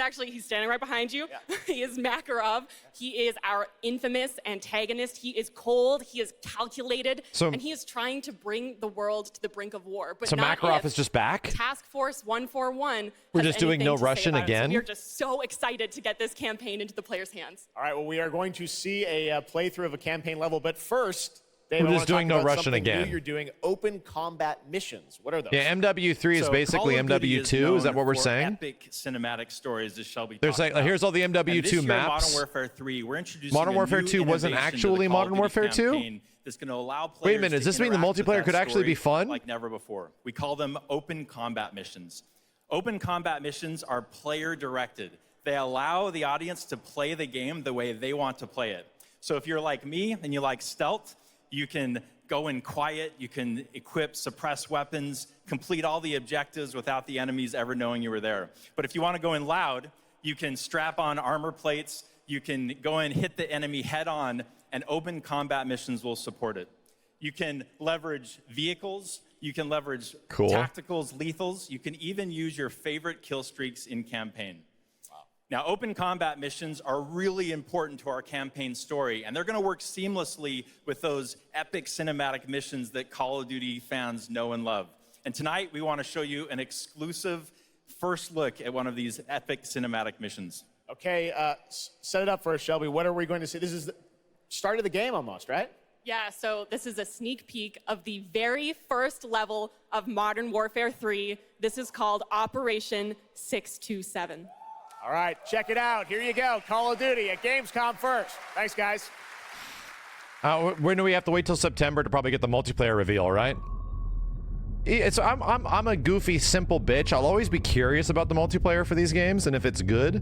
standing right behind you. Yeah. He is Makarov. He is our infamous antagonist. He is cold, he is calculated, and he is trying to bring the world to the brink of war. But So not Makarov if is just back? Task Force 141 We're has just doing anything no to say Russian about it. So again? we are just so excited to get this campaign into the players' hands. All right, well, we are going to see a playthrough of a campaign level, but first, Dave, We're I just want to doing talk no about Russian something again. New. You're doing open combat missions. What are those? Yeah, MW3 is So basically Call of Duty MW2. Is that what we're known for saying? Epic cinematic stories, as Shelby There's talked like, about. here's all the And this MW2 year, maps. Modern Warfare 3, we're introducing Modern a Warfare new 2 wasn't innovation to the actually Call of Modern Duty Warfare 2? campaign that's going to allow players Wait a minute, to does this mean the interact with multiplayer that could actually be story fun? like never before. We call them open combat missions. Open combat missions are player-directed. They allow the audience to play the game the way they want to play it. So if you're like me and you like stealth, you can go in quiet, you can equip, suppress weapons, complete all the objectives without the enemies ever knowing you were there. But if you want to go in loud, you can strap on armor plates, you can go in, hit the enemy head on, and open combat missions will support it. You can leverage vehicles, you can leverage tacticals, lethals, you can even use your favorite kill streaks in campaign. Now, open combat missions are really important to our campaign story, and they're going to work seamlessly with those epic cinematic missions that Call of Duty fans know and love. And tonight, we want to show you an exclusive first look at one of these epic cinematic missions. Okay, set it up for us, Shelby. What are we going to see? This is the start of the game almost, right? Yeah, so this is a sneak peek of the very first level of Modern Warfare 3. This is called Operation 627. All right, check it out. Here you go. Call of Duty at Gamescom first. Thanks, guys. When do we have to wait till September to probably get the multiplayer reveal, right? I'm a goofy, simple bitch. I'll always be curious about the multiplayer for these games and if it's good.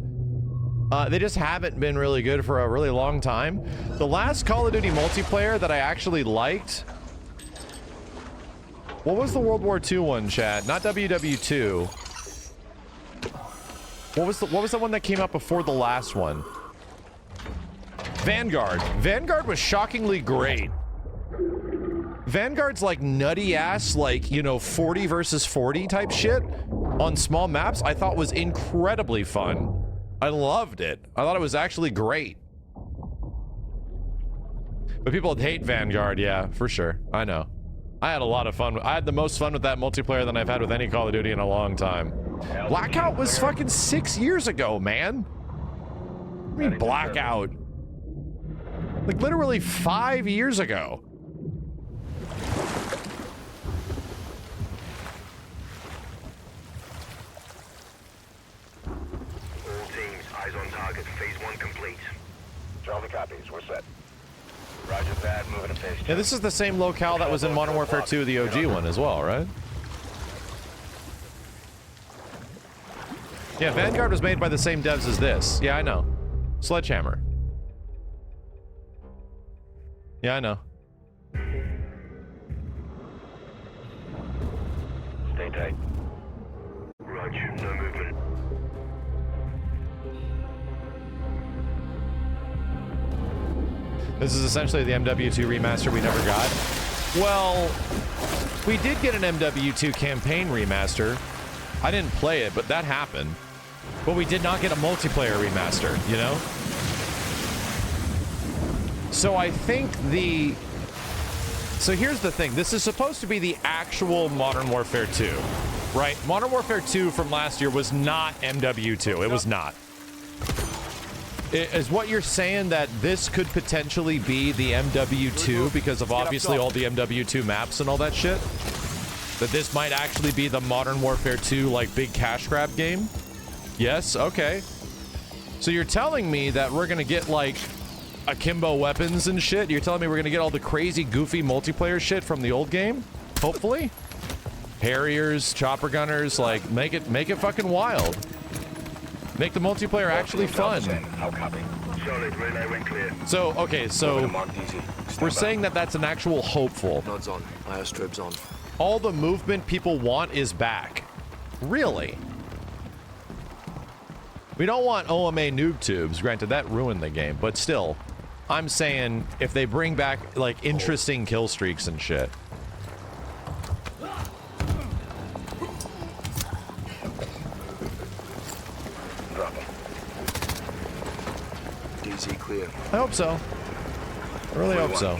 They just haven't been really good for a really long time. The last Call of Duty multiplayer that I actually liked... What was the World War II one, Chad? Not WW2. What was the one that came out before the last one? Vanguard. Vanguard was shockingly great. Vanguard's like nutty ass, like, you know, 40 versus 40 type shit on small maps I thought was incredibly fun. I loved it. I thought it was actually great. But people hate Vanguard, yeah, for sure. I know. I had a lot of fun. I had the most fun with that multiplayer than I've had with any Call of Duty in a long time. Blackout was fucking 6 years ago, man. What do you mean Blackout? Like literally 5 years ago. All teams, eyes on target. Phase 1 complete. Charlie copies. We're set. Roger that. Moving to phase 2. Yeah, this is the same locale that was in Modern Warfare 2, the OG one as well, right? Yeah, Vanguard was made by the same devs as this. Yeah, I know. Sledgehammer. Yeah, I know. Stay tight. Roger. No movement. This is essentially the MW2 remaster we never got. Well, we did get an MW2 campaign remaster. I didn't play it, but that happened. But we did not get a multiplayer remaster, you know? So I think the... So here's the thing. This is supposed to be the actual Modern Warfare 2, right? Modern Warfare 2 from last year was not MW2. It was not. Is what you're saying that this could potentially be the MW2 because of obviously all the MW2 maps and all that shit? That this might actually be the Modern Warfare 2, like, big cash grab game? Yes? Okay. So you're telling me that we're gonna get, like, akimbo weapons and shit? You're telling me we're gonna get all the crazy, goofy multiplayer shit from the old game? Hopefully? Harriers, chopper gunners, like, make it fucking wild. Make the multiplayer actually fun. So, okay, so we're saying that that's an actual hopeful. Nods on. Strobes on. All the movement people want is back. Really? We don't want OMA noob tubes. Granted, that ruined the game, but still, I'm saying if they bring back, like, interesting kill streaks and shit. DZ clear. I hope so. I really hope so.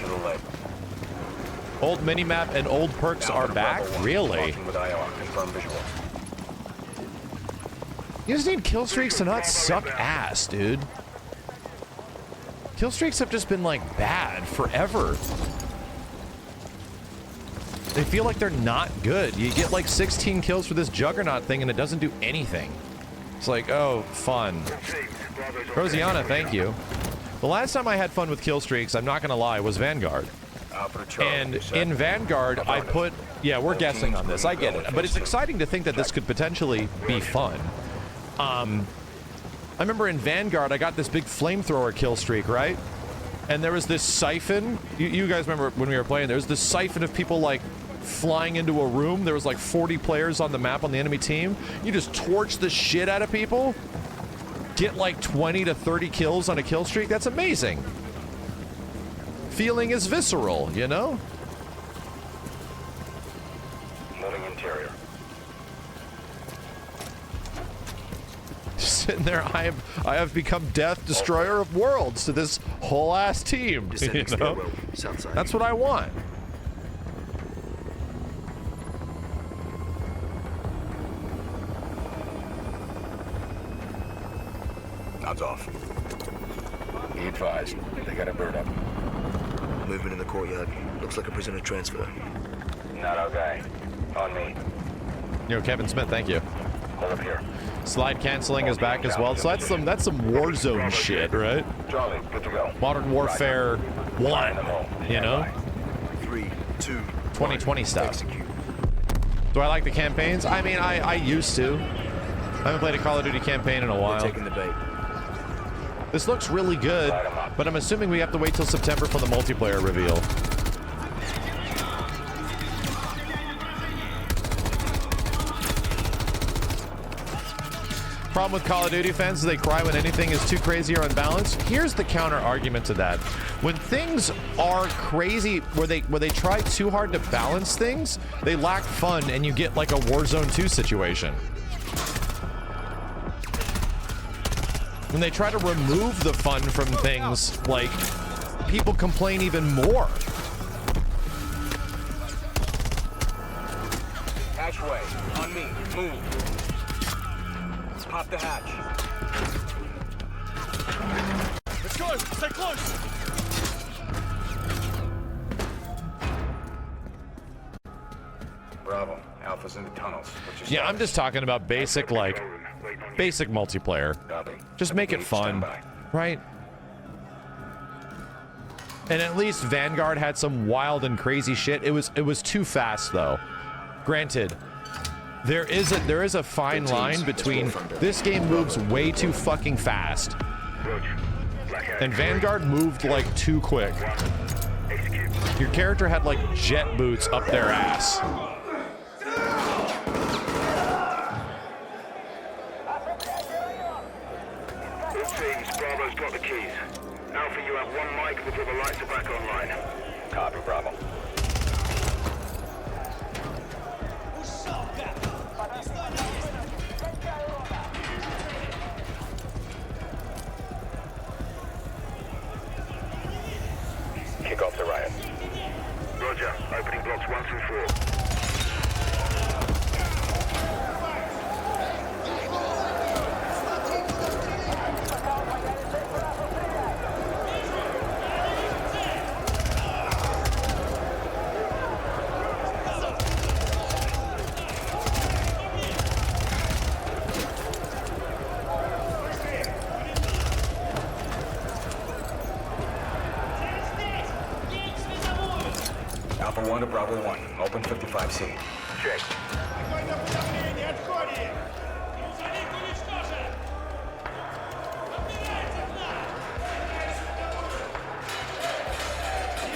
Old minimap and old perks are back? Really? You just need kill streaks to not suck ass, dude. Kill streaks have just been, like, bad forever. They feel like they're not good. You get, like, 16 kills for this Juggernaut thing and it doesn't do anything. It's like, oh, fun. Rosiana, thank you. The last time I had fun with kill streaks, I'm not gonna lie, was Vanguard. And in Vanguard, I put, yeah, we're guessing on this. I get it. But it's exciting to think that this could potentially be fun. I remember in Vanguard, I got this big flamethrower kill streak, right? And there was this siphon. You guys remember when we were playing, there was this siphon of people like flying into a room. There was like 40 players on the map on the enemy team. You just torch the shit out of people. Get like 20 to 30 kills on a kill streak. That's amazing. Feeling is visceral, you know? Moving interior. Sitting there, I have become Death Destroyer of Worlds to this whole ass team. You know? That's what I want. Nods off. Be advised, they got a bird up. Movement in the courtyard. Looks like a prisoner transfer. Not okay. On me. Yo, Kevin Smith, thank you. Hold up here. Slide canceling is back as well. So that's some Warzone shit, right? Charlie, good to go. Modern Warfare 1, you know? 3, 2, 2020 stuff. Do I like the campaigns? I mean, I used to. I haven't played a Call of Duty campaign in a while. Taking the bait. This looks really good, but I'm assuming we have to wait till September for the multiplayer reveal. Problem with Call of Duty fans is they cry when anything is too crazy or unbalanced. Here's the counter argument to that. When things are crazy, where they try too hard to balance things, they lack fun and you get like a Warzone 2 situation. When they try to remove the fun from things, like, people complain even more. Hatchway, on me, move. Let's pop the hatch. Let's go, stay close. Bravo, Alpha's in the tunnels. Yeah, I'm just talking about basic, like, basic multiplayer. Just make it fun, right? And at least Vanguard had some wild and crazy shit. It was too fast though. Granted, there is a fine line between this game moves way too fucking fast, and Vanguard moved like too quick. Your character had like jet boots up their ass. Bravo's got the keys. Alpha, you have one mic before the lights are back online. Copy, Bravo. Kick off the riot. Roger. Opening blocks 1 through 4. Alpha 1 to Bravo 1. Open 55C. Check.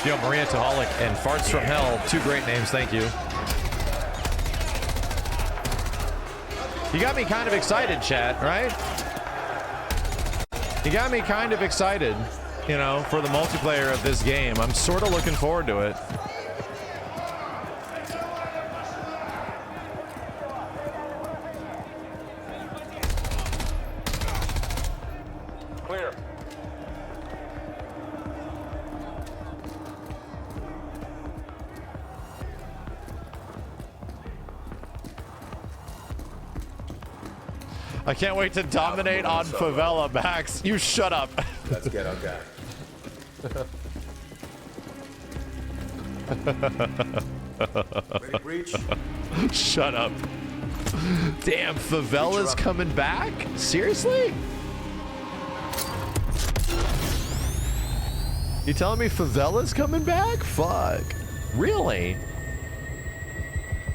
Yo, Maria Tahalik and Farts from Hell, 2 great names, thank you. You got me kind of excited, chat, right? You got me kind of excited, you know, for the multiplayer of this game. I'm sort of looking forward to it. Clear. I can't wait to dominate on Favela, Max. You shut up. Let's get our guy. Ready, breach? Shut up. Damn, Favela's coming back? Seriously? You telling me Favela's coming back? Fuck. Really?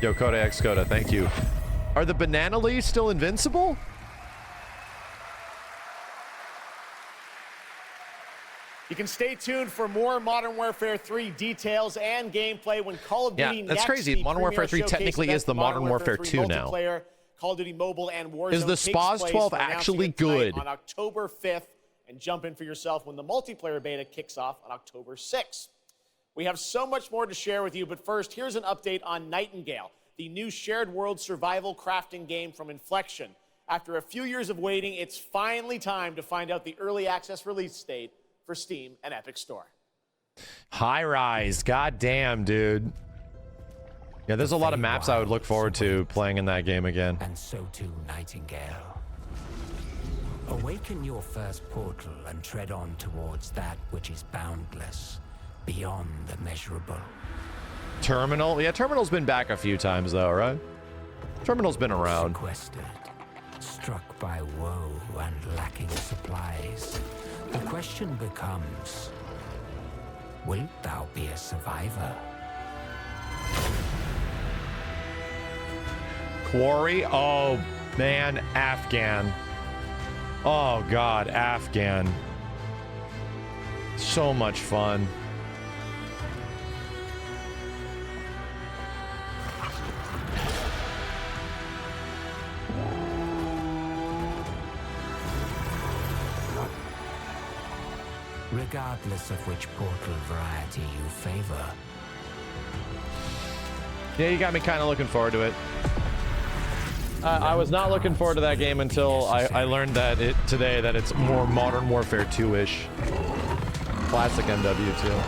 Yo, Coda X Coda, thank you. Are the banana leaves still invincible? You can stay tuned for more Modern Warfare 3 details and gameplay when Call of Duty that's crazy. the Modern Warfare 3 premier technically showcase is the event, Modern Warfare 3 2 now. multiplayer, Call of Duty Mobile and Warzone Is the takes Spaz place. 12 We're announcing actually it tonight good? On October 5th, and jump in for yourself when the multiplayer beta kicks off on October 6th. We have so much more to share with you, but first, here's an update on Nightingale, the new shared world survival crafting game from Inflection. After a few years of waiting, it's finally time to find out the early access release date for Steam and Epic Store. High Rise. God damn, dude. Yeah, there's a lot of maps I would look forward to playing in that game again. And so too Nightingale. Awaken your first portal and tread on towards that which is boundless, beyond the measurable. Terminal? Yeah, Terminal's been back a few times though, right? Terminal's been around. Sequestered, struck by woe and lacking supplies. The question becomes, wilt thou be a survivor? Quarry? Oh, man. Afghan. Oh, God. Afghan. So much fun. Regardless of which portal variety you favor. Yeah, you got me kind of looking forward to it. I was not looking forward to that game until I learned that today that it's more Modern Warfare 2-ish. Classic MW2.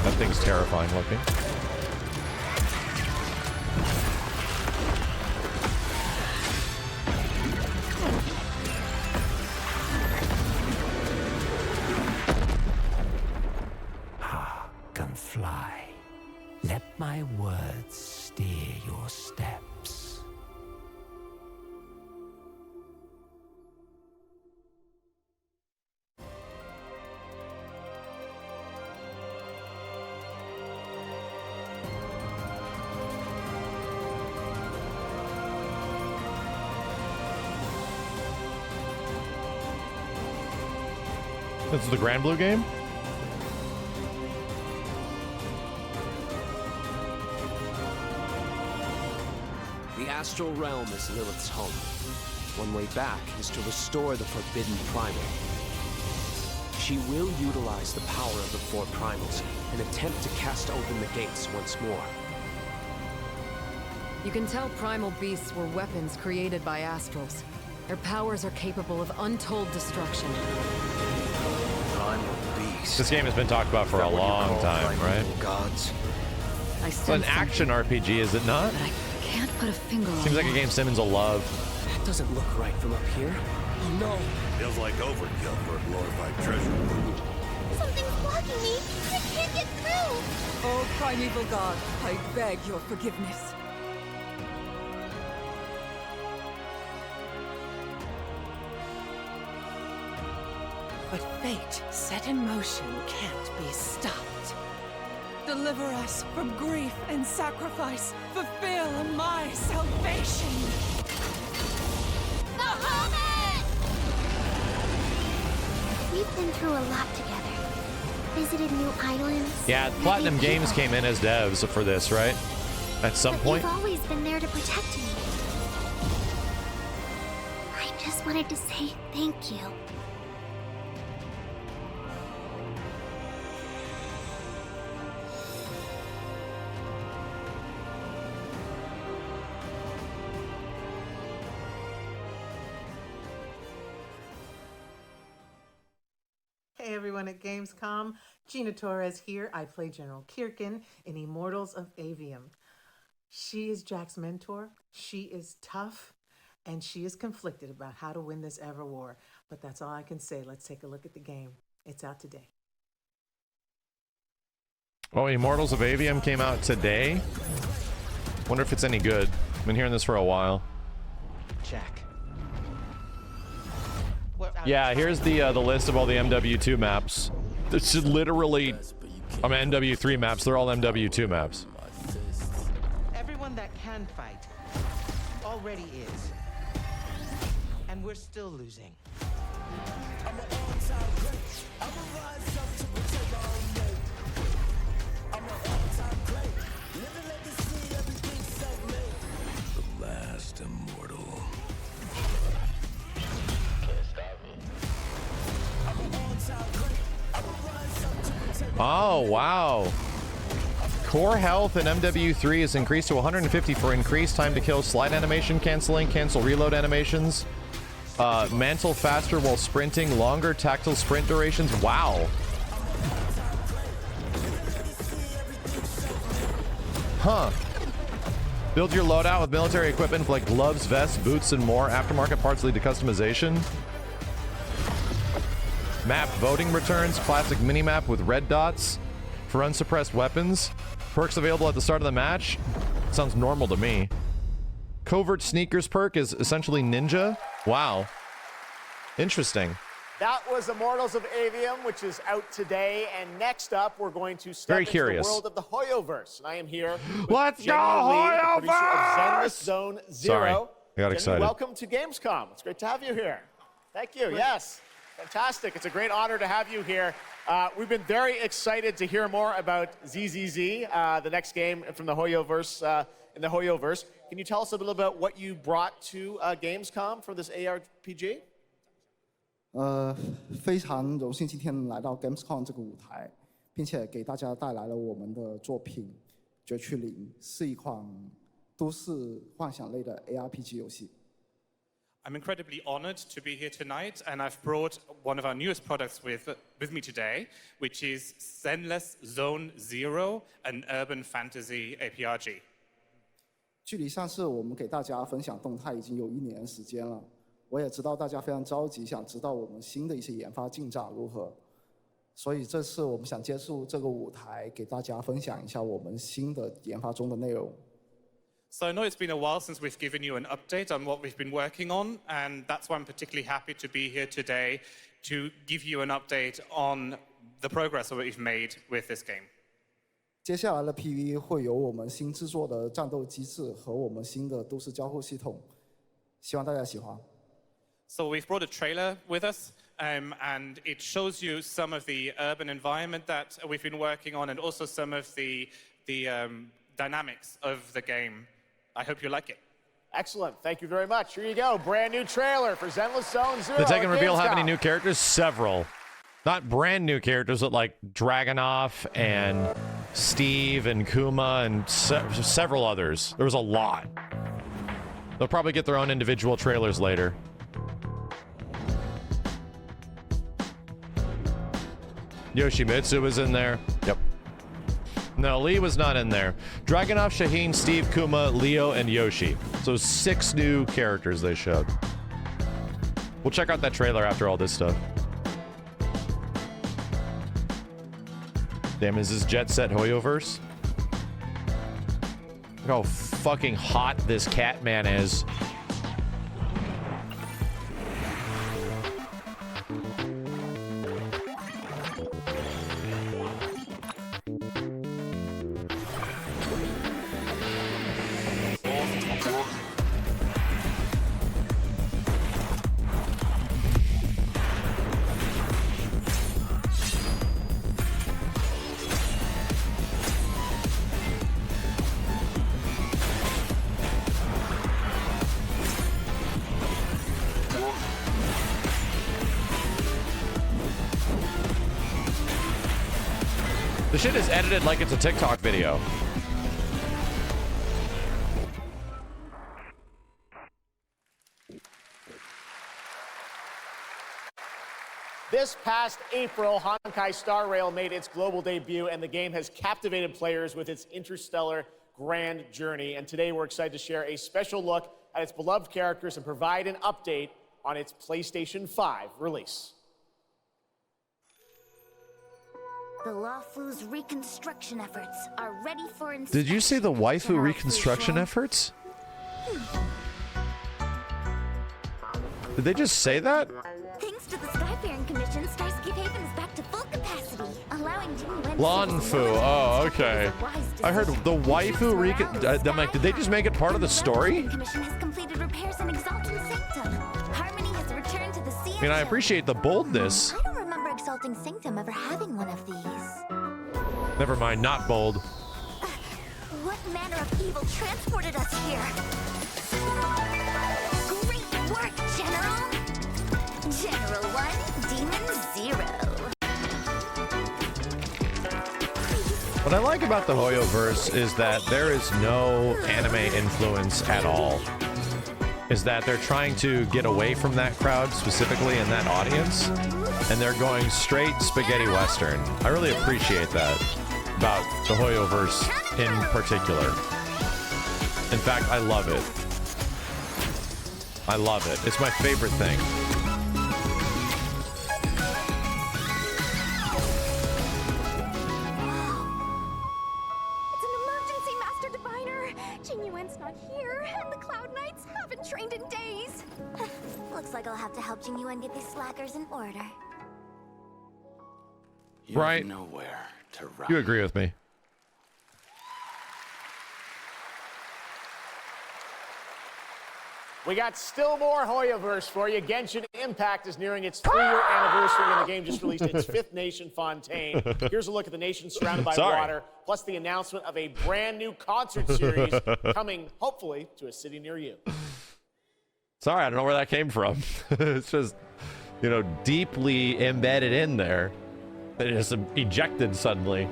That thing's terrifying looking. Can fly. Let my words steer your steps. This is the Grand Blue game? The astral realm is Lilith's home. One way back is to restore the forbidden primal. She will utilize the power of the four primals and attempt to cast open the gates once more. You can tell primal beasts were weapons created by astrals. Their powers are capable of untold destruction. Primal beast. This game has been talked about for a long time, right? Gods. It's an action RPG, is it not? But I can't put a finger on it. Seems like a game Simmons will love. That doesn't look right from up here. Oh no! Feels like overkill for a glorified treasure. Something's blocking me! I can't get through! Oh, primeval god, I beg your forgiveness. But fate set in motion can't be stopped. Deliver us from grief and sacrifice. Fulfill my salvation. The Hobbit! We've been through a lot together. Visited new islands. Yeah, Platinum Games came in as devs for this, right? At some point. You've always been there to protect me. I just wanted to say thank you. Hey everyone at Gamescom, Gina Torres here. I play General Kirkin in Immortals of Avium. She is Jack's mentor, she is tough, and she is conflicted about how to win this ever war. But that's all I can say. Let's take a look at the game. It's out today. Oh, Immortals of Avium came out today. Wonder if it's any good. Been hearing this for a while. Jack. Yeah, here's the list of all the MW2 maps. This is literally, MW3 maps. They're all MW2 maps. Everyone that can fight already is. And we're still losing. The last immortal. Oh, wow. Core health in MW3 is increased to 150 for increased time to kill, slide animation canceling, cancel reload animations, mantle faster while sprinting, longer tactile sprint durations. Wow. Huh. Build your loadout with military equipment like gloves, vests, boots, and more. Aftermarket parts lead to customization. Map voting returns, classic minimap with red dots for unsuppressed weapons. Perks available at the start of the match. Sounds normal to me. Covert sneakers perk is essentially ninja. Wow. Interesting. That was Immortals of Avium, which is out today. And next up, we're going to step into the world of the Hoyoverse. And I am here with Let's Jenny go, Lee, the producer of Hoyoverse! Zenless Zone Zero. Sorry, I got Jenny, excited. welcome to Gamescom. It's great to have you here. Thank you. Yes. Fantastic. It's a great honor to have you here. We've been very excited to hear more about ZZZ, the next game from the Hoyoverse, in the Hoyoverse. Can you tell us a little about what you brought to Gamescom for this ARPG? 非常荣幸今天来到 Gamescom 这个舞台，并且给大家带来了我们的作品《绝区0》，是一款都市幻想类的 ARPG 游戏。 I'm incredibly honored to be here tonight, and I've brought one of our newest products with me today, which is Zenless Zone Zero, an urban fantasy APRG. 距离上次我们给大家分享动态已经有1年时间了，我也知道大家非常着急，想知道我们新的一些研发进展如何，所以这次我们想借助这个舞台，给大家分享一下我们新的研发中的内容。 So I know it's been a while since we've given you an update on what we've been working on, and that's why I'm particularly happy to be here today to give you an update on the progress that we've made with this game. 接下来的 PV 会有我们新制作的战斗机制和我们新的都市交互系统，希望大家喜欢。 So we've brought a trailer with us, and it shows you some of the urban environment that we've been working on, and also some of the dynamics of the game. I hope you like it. Excellent. Thank you very much. Here you go. Brand new trailer for Zenless Zone Zero. The Tekken reveal have Gamescom. any new characters? Several. Not brand new characters, but like Dragonoff and Steve and Kuma and several others. There was a lot. They'll probably get their own individual trailers later. Yoshimitsu was in there. Yep. No, Lee was not in there. Dragonoff, Shaheen, Steve, Kuma, Leo, and Yoshi. So 6 new characters they showed. We'll check out that trailer after all this stuff. Damn, is this Jet Set Hoyoverse? Look how fucking hot this Catman is. The shit is edited like it's a TikTok video. This past April, Honkai Star Rail made its global debut, and the game has captivated players with its interstellar grand journey. And today we're excited to share a special look at its beloved characters and provide an update on its PlayStation 5 release. The Lawfu's reconstruction efforts are ready for inspection. Did you see the waifu General reconstruction Fushuan. efforts? Did they just say that? Thanks to the Skyfaring Commission, Starscape Haven is back to full capacity, allowing Jimmy Wen. Lanfu. Oh, okay. I heard the waifu recon. I'm like, did they just make it part of the story? The Commission has completed repairs in Exalting Sanctum. Harmony has returned to the sea. I mean, I appreciate the boldness. I don't remember Exalting Sanctum ever having one of these. Never mind, not bold. What manner of evil transported us here? Great work, General! General 1, Demon 0. What I like about the Hoyoverse is that there is no anime influence at all. Is that they're trying to get away from that crowd, specifically in that audience, and they're going straight spaghetti western. I really appreciate that about the Hoyoverse in particular. In fact, I love it. I love it. It's my favorite thing. It's an emergency, Master Diviner! Jinyuen's not here, and the Cloud Knights haven't trained in days. Looks like I'll have to help Jinyuen get these slackers in order. Right. Nowhere to run. You agree with me. We got still more Hoyoverse for you. Genshin Impact is nearing its 3-year anniversary, and the game just released its 5th nation, Fontaine. Here's a look at the nation surrounded by water, plus the announcement of a brand new concert series coming, hopefully, to a city near you. Sorry, I don't know where that came from. It's just, you know, deeply embedded in there. It just ejected suddenly.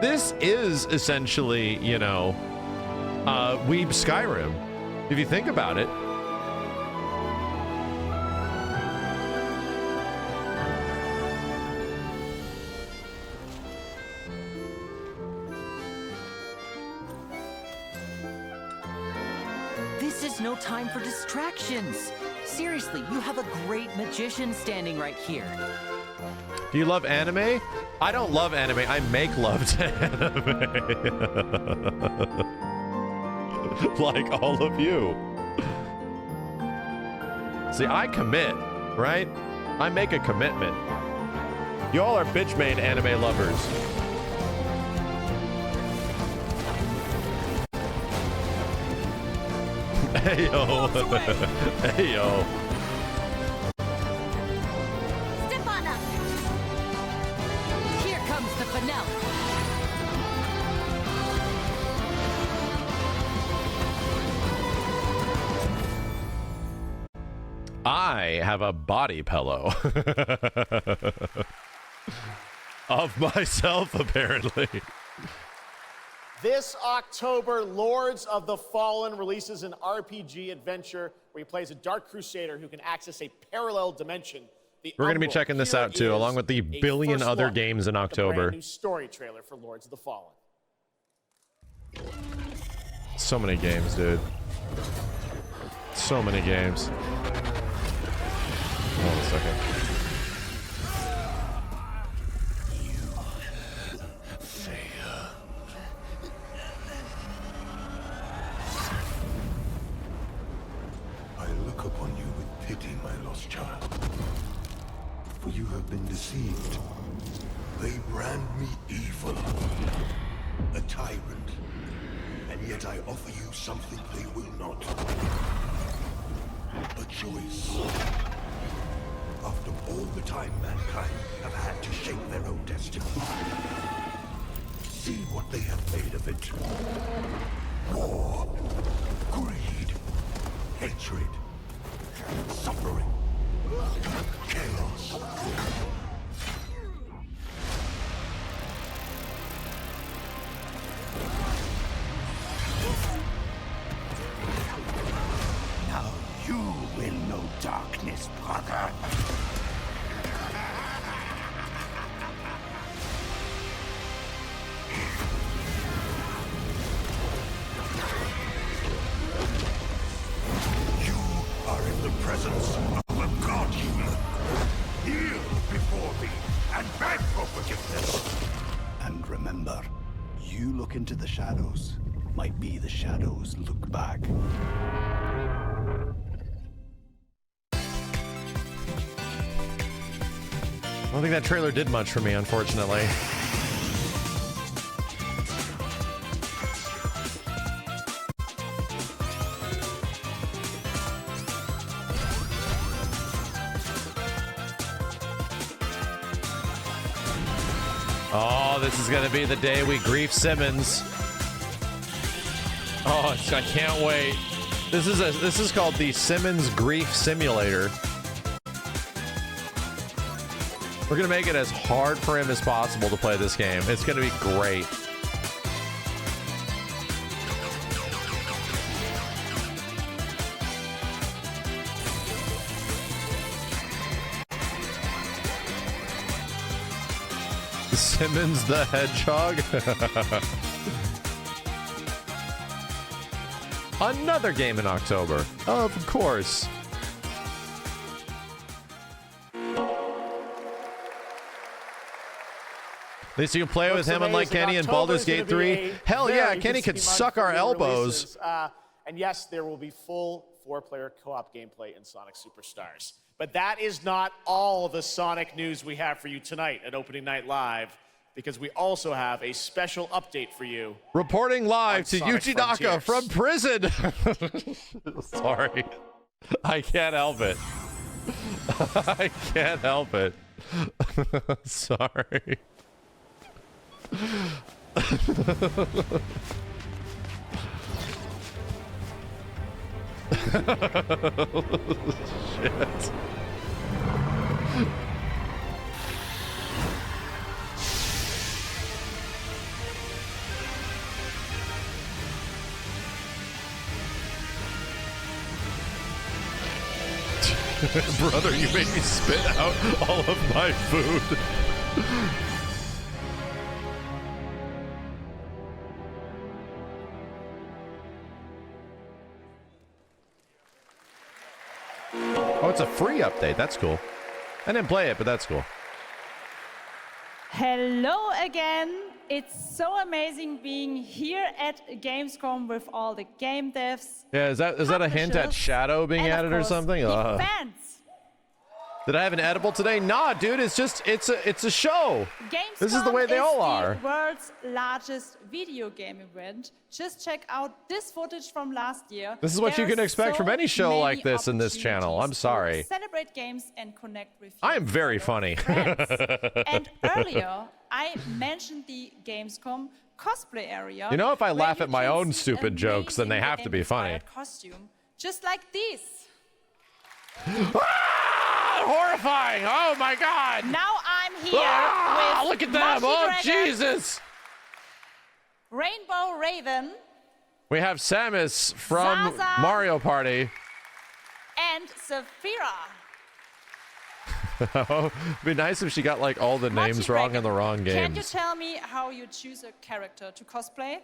This is essentially, you know, Weeb Skyrim, if you think about it. This is no time for distractions. Seriously, you have a great magician standing right here. Do you love anime? I don't love anime. I make love to anime. Like all of you. See, I commit, right? I make a commitment. You all are bitch-made anime lovers. Hey yo. Hey yo. Step on up! Here comes the finale. I have a body pillow. Of myself, apparently. This October, Lords of the Fallen releases an RPG adventure where he plays a Dark Crusader who can access a parallel dimension. We're going to be checking this out too, along with the billion other games in October. Brand new story trailer for Lords of the Fallen. So many games, dude. So many games. Hold on a second. I look upon you with pity, my lost child. For you have been deceived. They brand me evil, a tyrant, and yet I offer you something they will not. A choice. After all the time mankind have had to shape their own destiny. See what they have made of it. War, greed, hatred, suffering, chaos. Now you will know darkness, brother. the presence of a god human. Kneel before thee and beg for forgiveness. And remember, you look into the shadows, might be the shadows look back. I don't think that trailer did much for me, unfortunately. Oh, this is gonna be the day we grief Simmons. Oh, I can't wait. This is called the Simmons Grief Simulator. We're gonna make it as hard for him as possible to play this game. It's gonna be great. Simmons the Hedgehog. Another game in October. Of course. At least you can play with him, unlike Kenny in Baldur's Gate 3. Hell yeah, Kenny could suck our elbows. And yes, there will be full 4-player co-op gameplay in Sonic Superstars. But that is not all the Sonic news we have for you tonight at Opening Night Live, because we also have a special update for you. Reporting live to Sonic Yuji Naka from prison. Sorry. I can't help it. I can't help it. Sorry. Shit. Brother, you made me spit out all of my food. Oh, it's a free update. That's cool. I didn't play it, but that's cool. Hello again. It's so amazing being here at Gamescom with all the game devs. Yeah, is that a hint at Shadow being added or something? The fans. Did I have an edible today? Nah, dude, it's a show. Gamescom This is the way they all are. the world's largest video game event. Just check out this footage from last year. This is what you can expect from any show many like this in this channel. I'm sorry. to celebrate games and connect with you. I am very funny. And earlier, I mentioned the Gamescom cosplay area. You know, if I where laugh you at my can own see stupid jokes, then they amazing have to be funny. game-inspired costume, just like this. Horrifying! Oh my God! Now I'm here with look at them! Moshi Oh Dragon, Jesus! Rainbow Raven, We have Samus from Zaza. Mario Party. and Saphira. It'd be nice if she got like all the names wrong in the wrong Can you games. tell me how you choose a character to cosplay?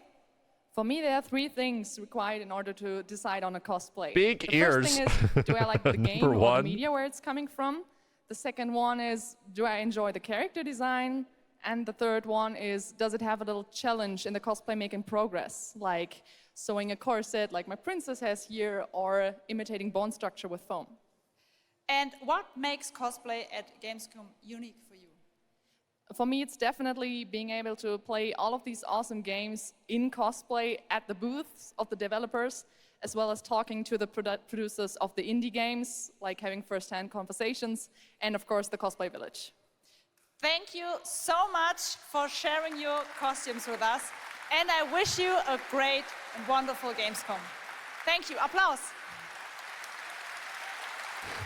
For me, there are 3 things required in order to decide on a cosplay. Big the ears. First thing is, do I like the game Number or one. the media where it's coming from? The second one is, do I enjoy the character design? And the third one is, does it have a little challenge in the cosplay making progress? Like sewing a corset like my princess has here, or imitating bone structure with foam. And what makes cosplay at Gamescom unique for you? For me, it's definitely being able to play all of these awesome games in cosplay at the booths of the developers, as well as talking to the producers of the indie games, like having first-hand conversations, and of course, the Cosplay Village. Thank you so much for sharing your costumes with us, and I wish you a great and wonderful Gamescom. Thank you. Applause.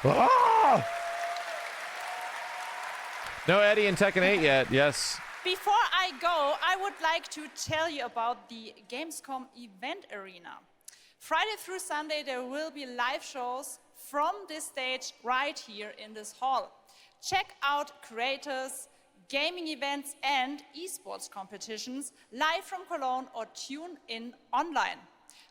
Ah! No Eddie in Tekken 8 yet, yes. Before I go, I would like to tell you about the Gamescom event arena. Friday through Sunday, there will be live shows from this stage right here in this hall. Check out creators, gaming events, and esports competitions live from Cologne or tune in online.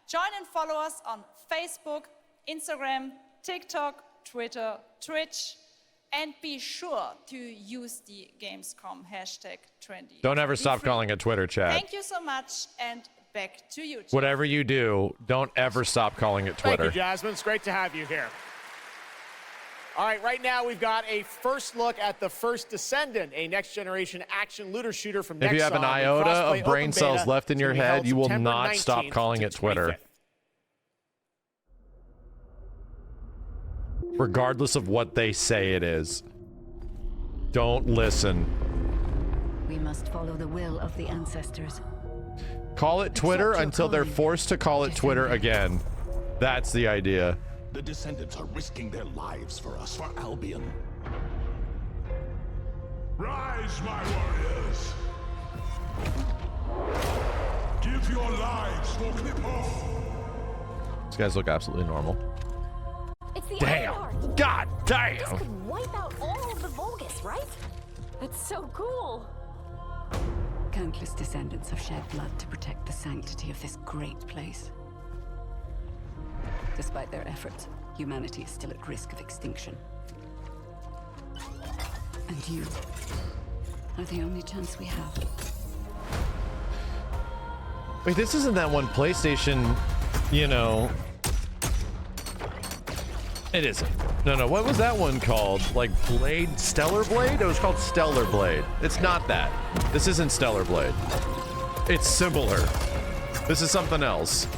Join and follow us on Facebook, Instagram, TikTok, Twitter, Twitch, and be sure to use the Gamescom hashtag trendy. Don't ever stop calling it Twitter, Chad. Thank you so much, and back to you, Chad. Whatever you do, don't ever stop calling it Twitter. Thank you, Jasmine. It's great to have you here. All right, right now we've got a first look at the first Descendant, a next-generation action looter shooter from Nexon. If you have an iota of brain cells left in your head, you will not stop calling it Twitter. Regardless of what they say it is. Don't listen. We must follow the will of the ancestors. Call it Twitter until they're forced to call it Twitter again. That's the idea. The Descendants are risking their lives for us, for Albion. Rise, my warriors! Give your lives for Clipov! These guys look absolutely normal. It's the Damn! Ironheart. God damn! This could wipe out all of the Vulgus, right? That's so cool. Countless descendants have shed blood to protect the sanctity of this great place. Despite their efforts, humanity is still at risk of extinction. And you are the only chance we have. Wait, this isn't that one PlayStation, you know... It isn't. No, what was that one called? Like Blade? Stellar Blade? It was called Stellar Blade. It's not that. This isn't Stellar Blade. It's similar. This is something else.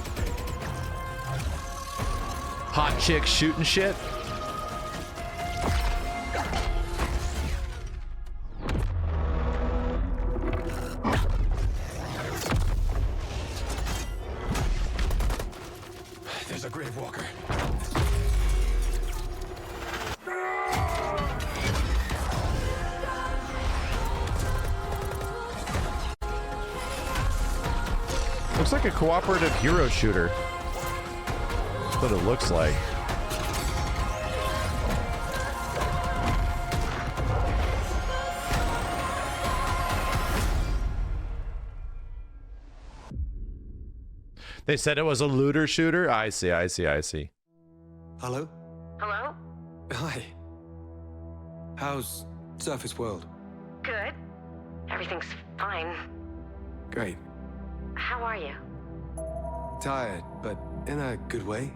Hot chicks shooting shit. There's a grave walker. Looks like a cooperative hero shooter. That's what it looks like. They said it was a looter shooter? I see. Hello? Hello? Hi. How's Surface World? Good. Everything's fine. Great. How are you? Tired, but in a good way.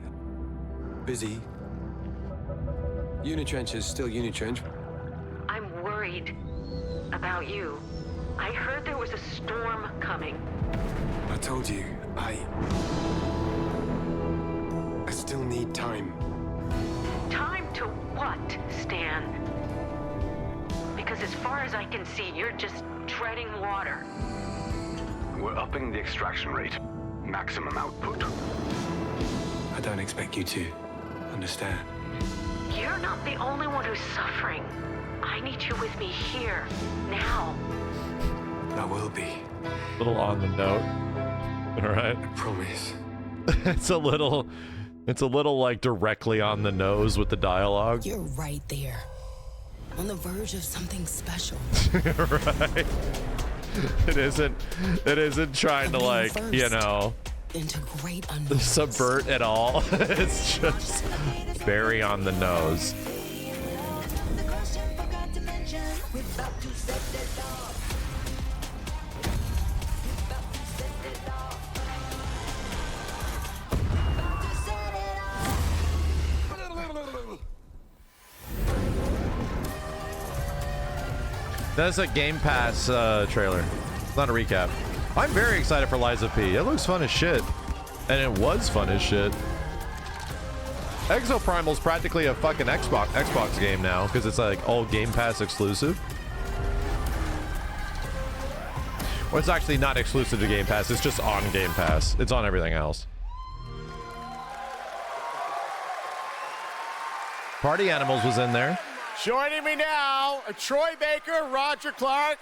Busy. Unitrench is still Unitrench. I'm worried about you. I heard there was a storm coming. I told you, I still need time. Time to what, Stan? Because as far as I can see, you're just treading water. We're upping the extraction rate. Maximum output. I don't expect you to understand. You're not the only one who's suffering. I need you with me here, now. I will be. A little on the note. All right. I promise. It's a little like directly on the nose with the dialogue. You're right there. On the verge of something special. Right. It isn't trying to, like, you know, into great unknowns. subvert at all. It's just very on the nose. That's a Game Pass trailer. It's not a recap. I'm very excited for Lies of P. It looks fun as shit. And it was fun as shit. Exoprimal's practically a fucking Xbox game now, because it's like all Game Pass exclusive. Well, it's actually not exclusive to Game Pass. It's just on Game Pass. It's on everything else. Party Animals was in there. Joining me now, Troy Baker, Roger Clark,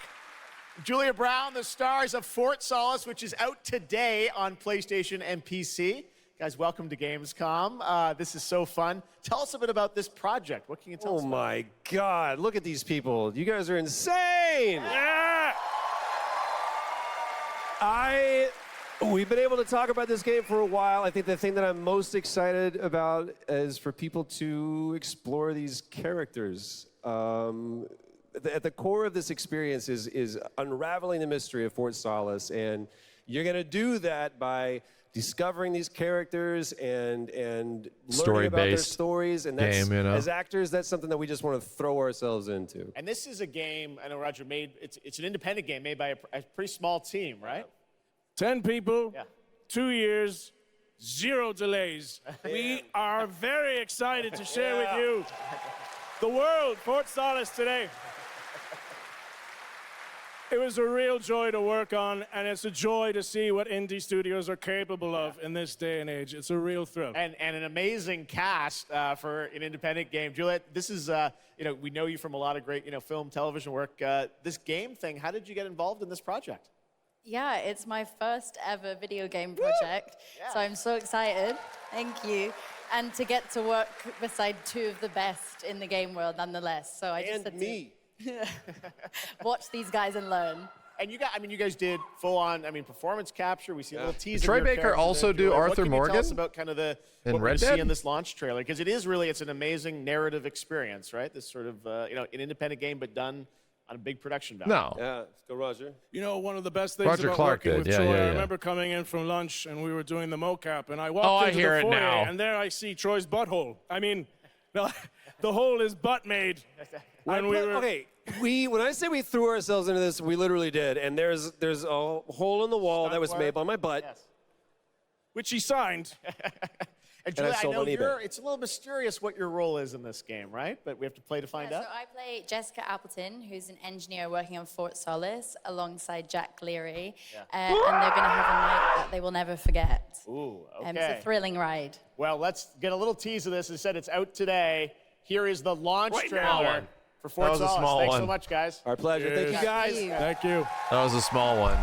Julia Brown, the stars of Fort Solace, which is out today on PlayStation and PC. Guys, welcome to Gamescom. This is so fun. Tell us a bit about this project. What can you tell us about? Oh my God, look at these people. You guys are insane. Yeah. We've been able to talk about this game for a while. I think the thing that I'm most excited about is for people to explore these characters. At the core of this experience is unraveling the mystery of Fort Solace, and you're going to do that by discovering these characters and learning about their stories. And that's, game, you know? as actors, that's something that we just want to throw ourselves into. And this is a game, I know Roger made, it's an independent game made by a pretty small team, right? 10 people, 2 years, 0 delays. We are very excited to share with you the world, Fort Solace today. It was a real joy to work on, and it's a joy to see what indie studios are capable of in this day and age. It's a real thrill. And an amazing cast for an independent game. Juliet, this is, we know you from a lot of great, film, television work. This game thing, how did you get involved in this project? Yeah, it's my first ever video game project, so I'm so excited. Thank you. And to get to work beside 2 of the best in the game world nonetheless. So I just had to watch these guys and learn. And you guys did full-on, performance capture. We see a little teaser. Did Troy Baker also do Arthur Morgan? What can you tell us about kind of in what we're Red going to see Dead? in this launch trailer? Because it's an amazing narrative experience, right? This sort of, an independent game, but done on a big production value. No. Yeah, let's go, Roger. You know, one of the best things Roger about Clark working did. with Yeah, Troy, yeah, I yeah. remember coming in from lunch and we were doing the mocap, and I walked I into hear the it foyer, now. and there I see Troy's butthole. No, the hole is butt made. Okay, when I say we threw ourselves into this, we literally did. And there's a hole in the wall that was made by my butt. Yes. Which he signed. And And I Juliet, I sold know on eBay. it's a little mysterious what your role is in this game, right? But we have to play to find out. So I play Jessica Appleton, who's an engineer working on Fort Solace alongside Jack Leary. And they're going to have a night that they will never forget. Ooh, okay. It's a thrilling ride. Well, let's get a little tease of this. It said it's out today. Here is the launch trailer for Fort That was a Solace. small Thanks one. so much, guys. Our pleasure. Thank you, guys. Thank you. That was a small one.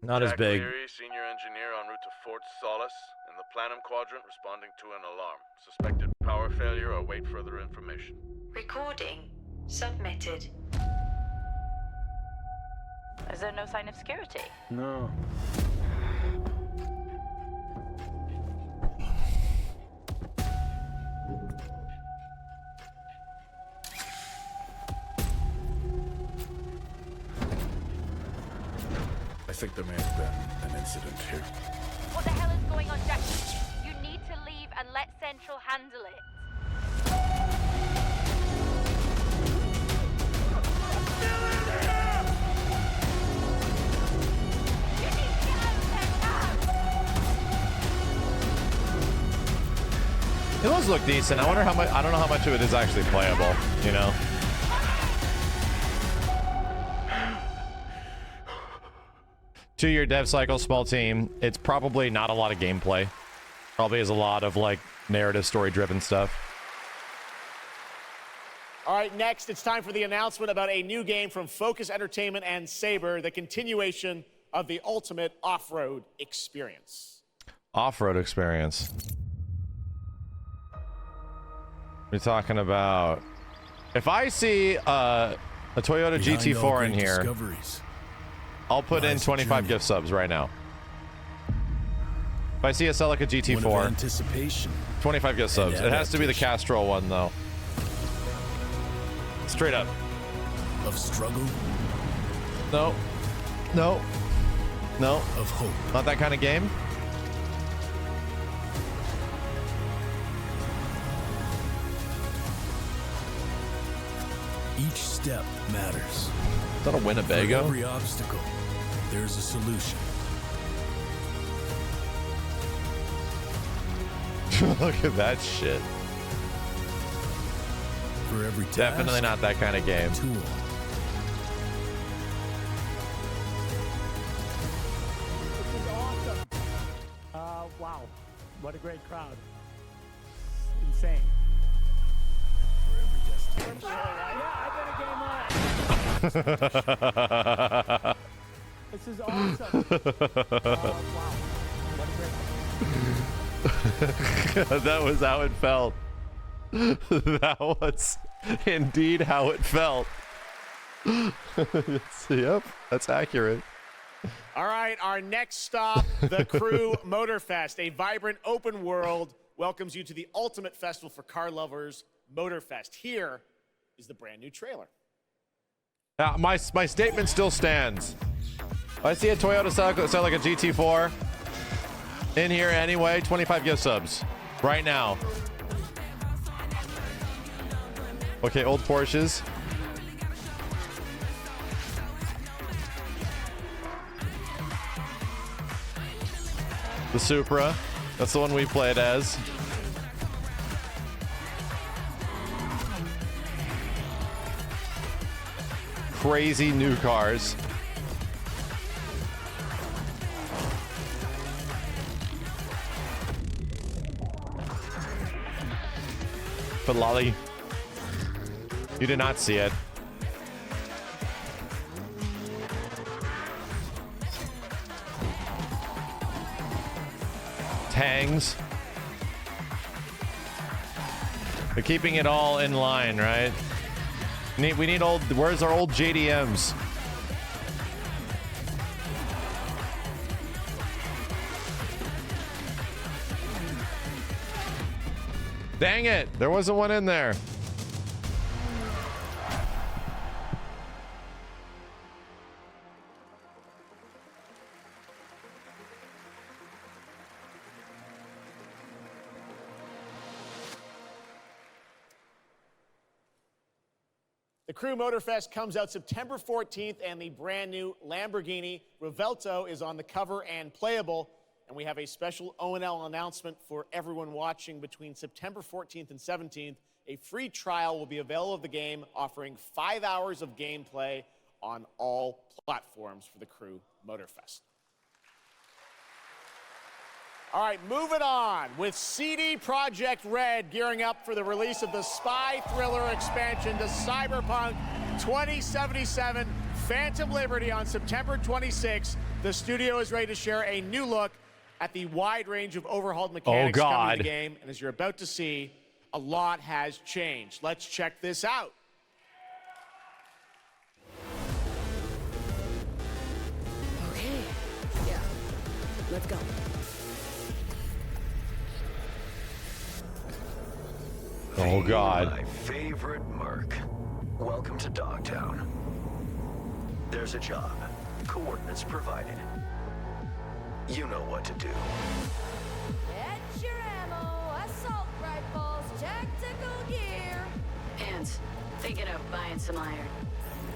Not as Jack big. Leary, senior engineer en route to Fort Solace, in the Planum Quadrant, responding to an alarm. Suspected power failure. Await further information. Recording submitted. Is there no sign of security? No. I think there may have been an incident here. What the hell is going on, Jack? You need to leave and let Central handle it. It does look decent. I wonder how much. I don't know how much of it is actually playable. You know. Two-year dev cycle, small team. It's probably not a lot of gameplay. Probably is a lot of like narrative, story-driven stuff. All right, next, it's time for the announcement about a new game from Focus Entertainment and Saber, the continuation of the ultimate off-road experience. Off-road experience. We're talking about. If I see a Toyota GT4 in here, I'll put in 25 gift subs right now. If I see a Celica GT4, anticipation, 25 gift subs. It has to be the Castrol one, though. Straight up. Of struggle. No. No. No. Of hope. Not that kind of game. Each step matters. Is that a Winnebago? For every obstacle, there's a solution. Look at that shit. For every task, Definitely not that kind of game. tool. Wow, what a great crowd. Insane. This is awesome. Wow. That was how it felt. That was indeed how it felt. Yep, that's accurate. All right, our next stop, the Crew Motorfest, a vibrant open world, welcomes you to the ultimate festival for car lovers, Motorfest. Here is the brand new trailer. My statement still stands. If I see a Toyota sell like a GT4 in here anyway, 25 gift subs right now. Okay, old Porsches. The Supra. That's the one we played as. Crazy new cars. But Lolly, you did not see it. Tangs. We're keeping it all in line, right? We need old. Where's our old JDMs? Dang it! There wasn't one in there. The Crew Motorfest comes out September 14th, and the brand new Lamborghini Revuelto is on the cover and playable. And we have a special O&L announcement for everyone watching between September 14th and 17th. A free trial will be available of the game, offering 5 hours of gameplay on all platforms for the Crew Motorfest. All right, moving on with CD Projekt Red gearing up for the release of the spy thriller expansion to Cyberpunk 2077 Phantom Liberty on September 26th. The studio is ready to share a new look at the wide range of overhauled mechanics coming to the game. And as you're about to see, a lot has changed. Let's check this out. Okay, yeah, let's go. Oh God. My favorite merc. Welcome to Dogtown. There's a job. Coordinates provided. You know what to do. Get your ammo, assault rifles, tactical gear. Hands, thinking of buying some iron.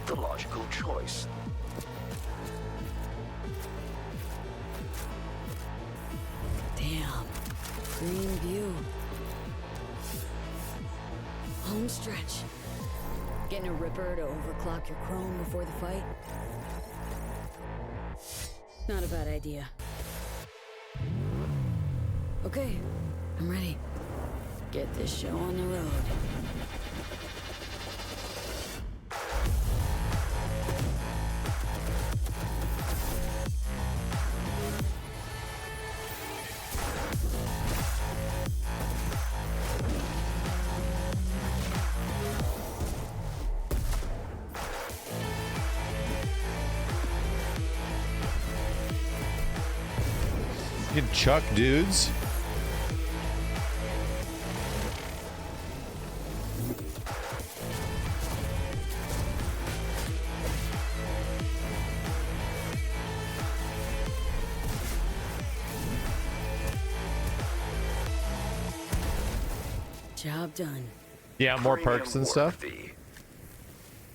The logical choice. Damn, green view. Home stretch. Getting a ripper to overclock your chrome before the fight? Not a bad idea. Okay, I'm ready. Get this show on the road. Chuck dudes. Job done. Yeah, more perks and stuff. Fee.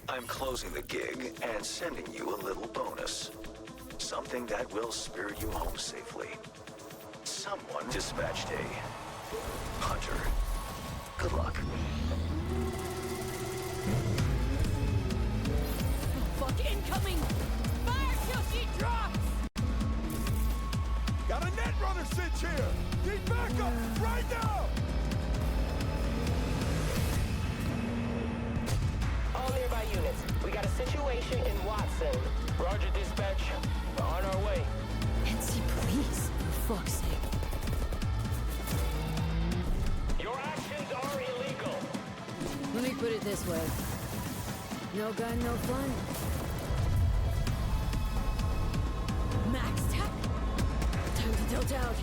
I'm closing the gig and sending you a little bonus. Something that will spirit you home safely. Someone dispatched a hunter. Good luck. Fuck incoming! Fire till she drops! Got a net runner cinch here! Need backup right now! All nearby units, we got a situation in Watson. Roger, dispatch. We're on our way. NC police, for fuck's sake. Your actions are illegal. Let me put it this way. No gun, no fun. Max tech. Time to tilt out.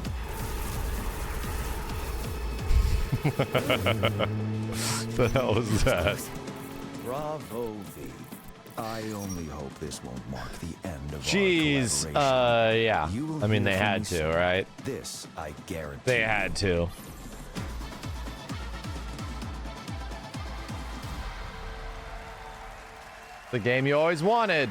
The hell is that? Bravo, V. I only hope this won't mark the end of Jeez, our collaboration. yeah. You will I mean, hear they from had me to, soon. right? This I guarantee. They had to. The game you always wanted.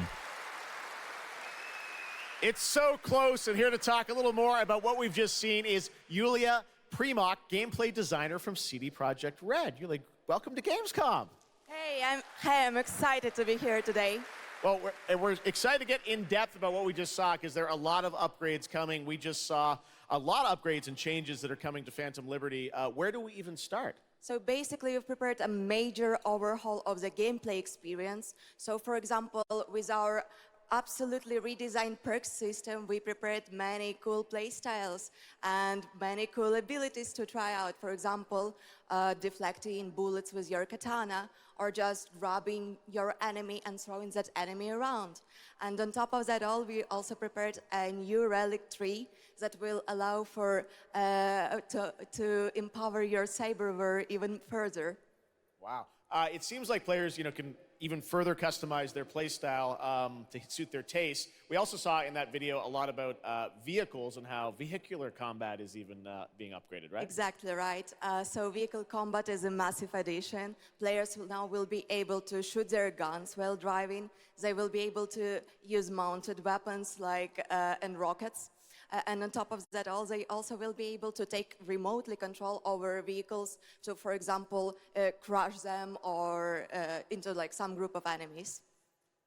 It's so close, and here to talk a little more about what we've just seen is Yulia Primok, gameplay designer from CD Projekt Red. Yulia, welcome to Gamescom. Hey, I'm excited to be here today. Well, we're excited to get in depth about what we just saw because there are a lot of upgrades coming. We just saw a lot of upgrades and changes that are coming to Phantom Liberty. Where do we even start? So basically, we've prepared a major overhaul of the gameplay experience. So for example, with our absolutely redesigned perks system, we prepared many cool playstyles and many cool abilities to try out. For example, deflecting bullets with your katana, or just grabbing your enemy and throwing that enemy around. And on top of that all, we also prepared a new relic tree that will allow for to empower your cyberware even further. Wow. It seems like players, can even further customize their playstyle to suit their taste. We also saw in that video a lot about vehicles and how vehicular combat is even being upgraded, right? Exactly right. So vehicle combat is a massive addition. Players now will be able to shoot their guns while driving. They will be able to use mounted weapons like and rockets. And on top of that, they also will be able to take remotely control over vehicles to, for example, crush them or into like some group of enemies.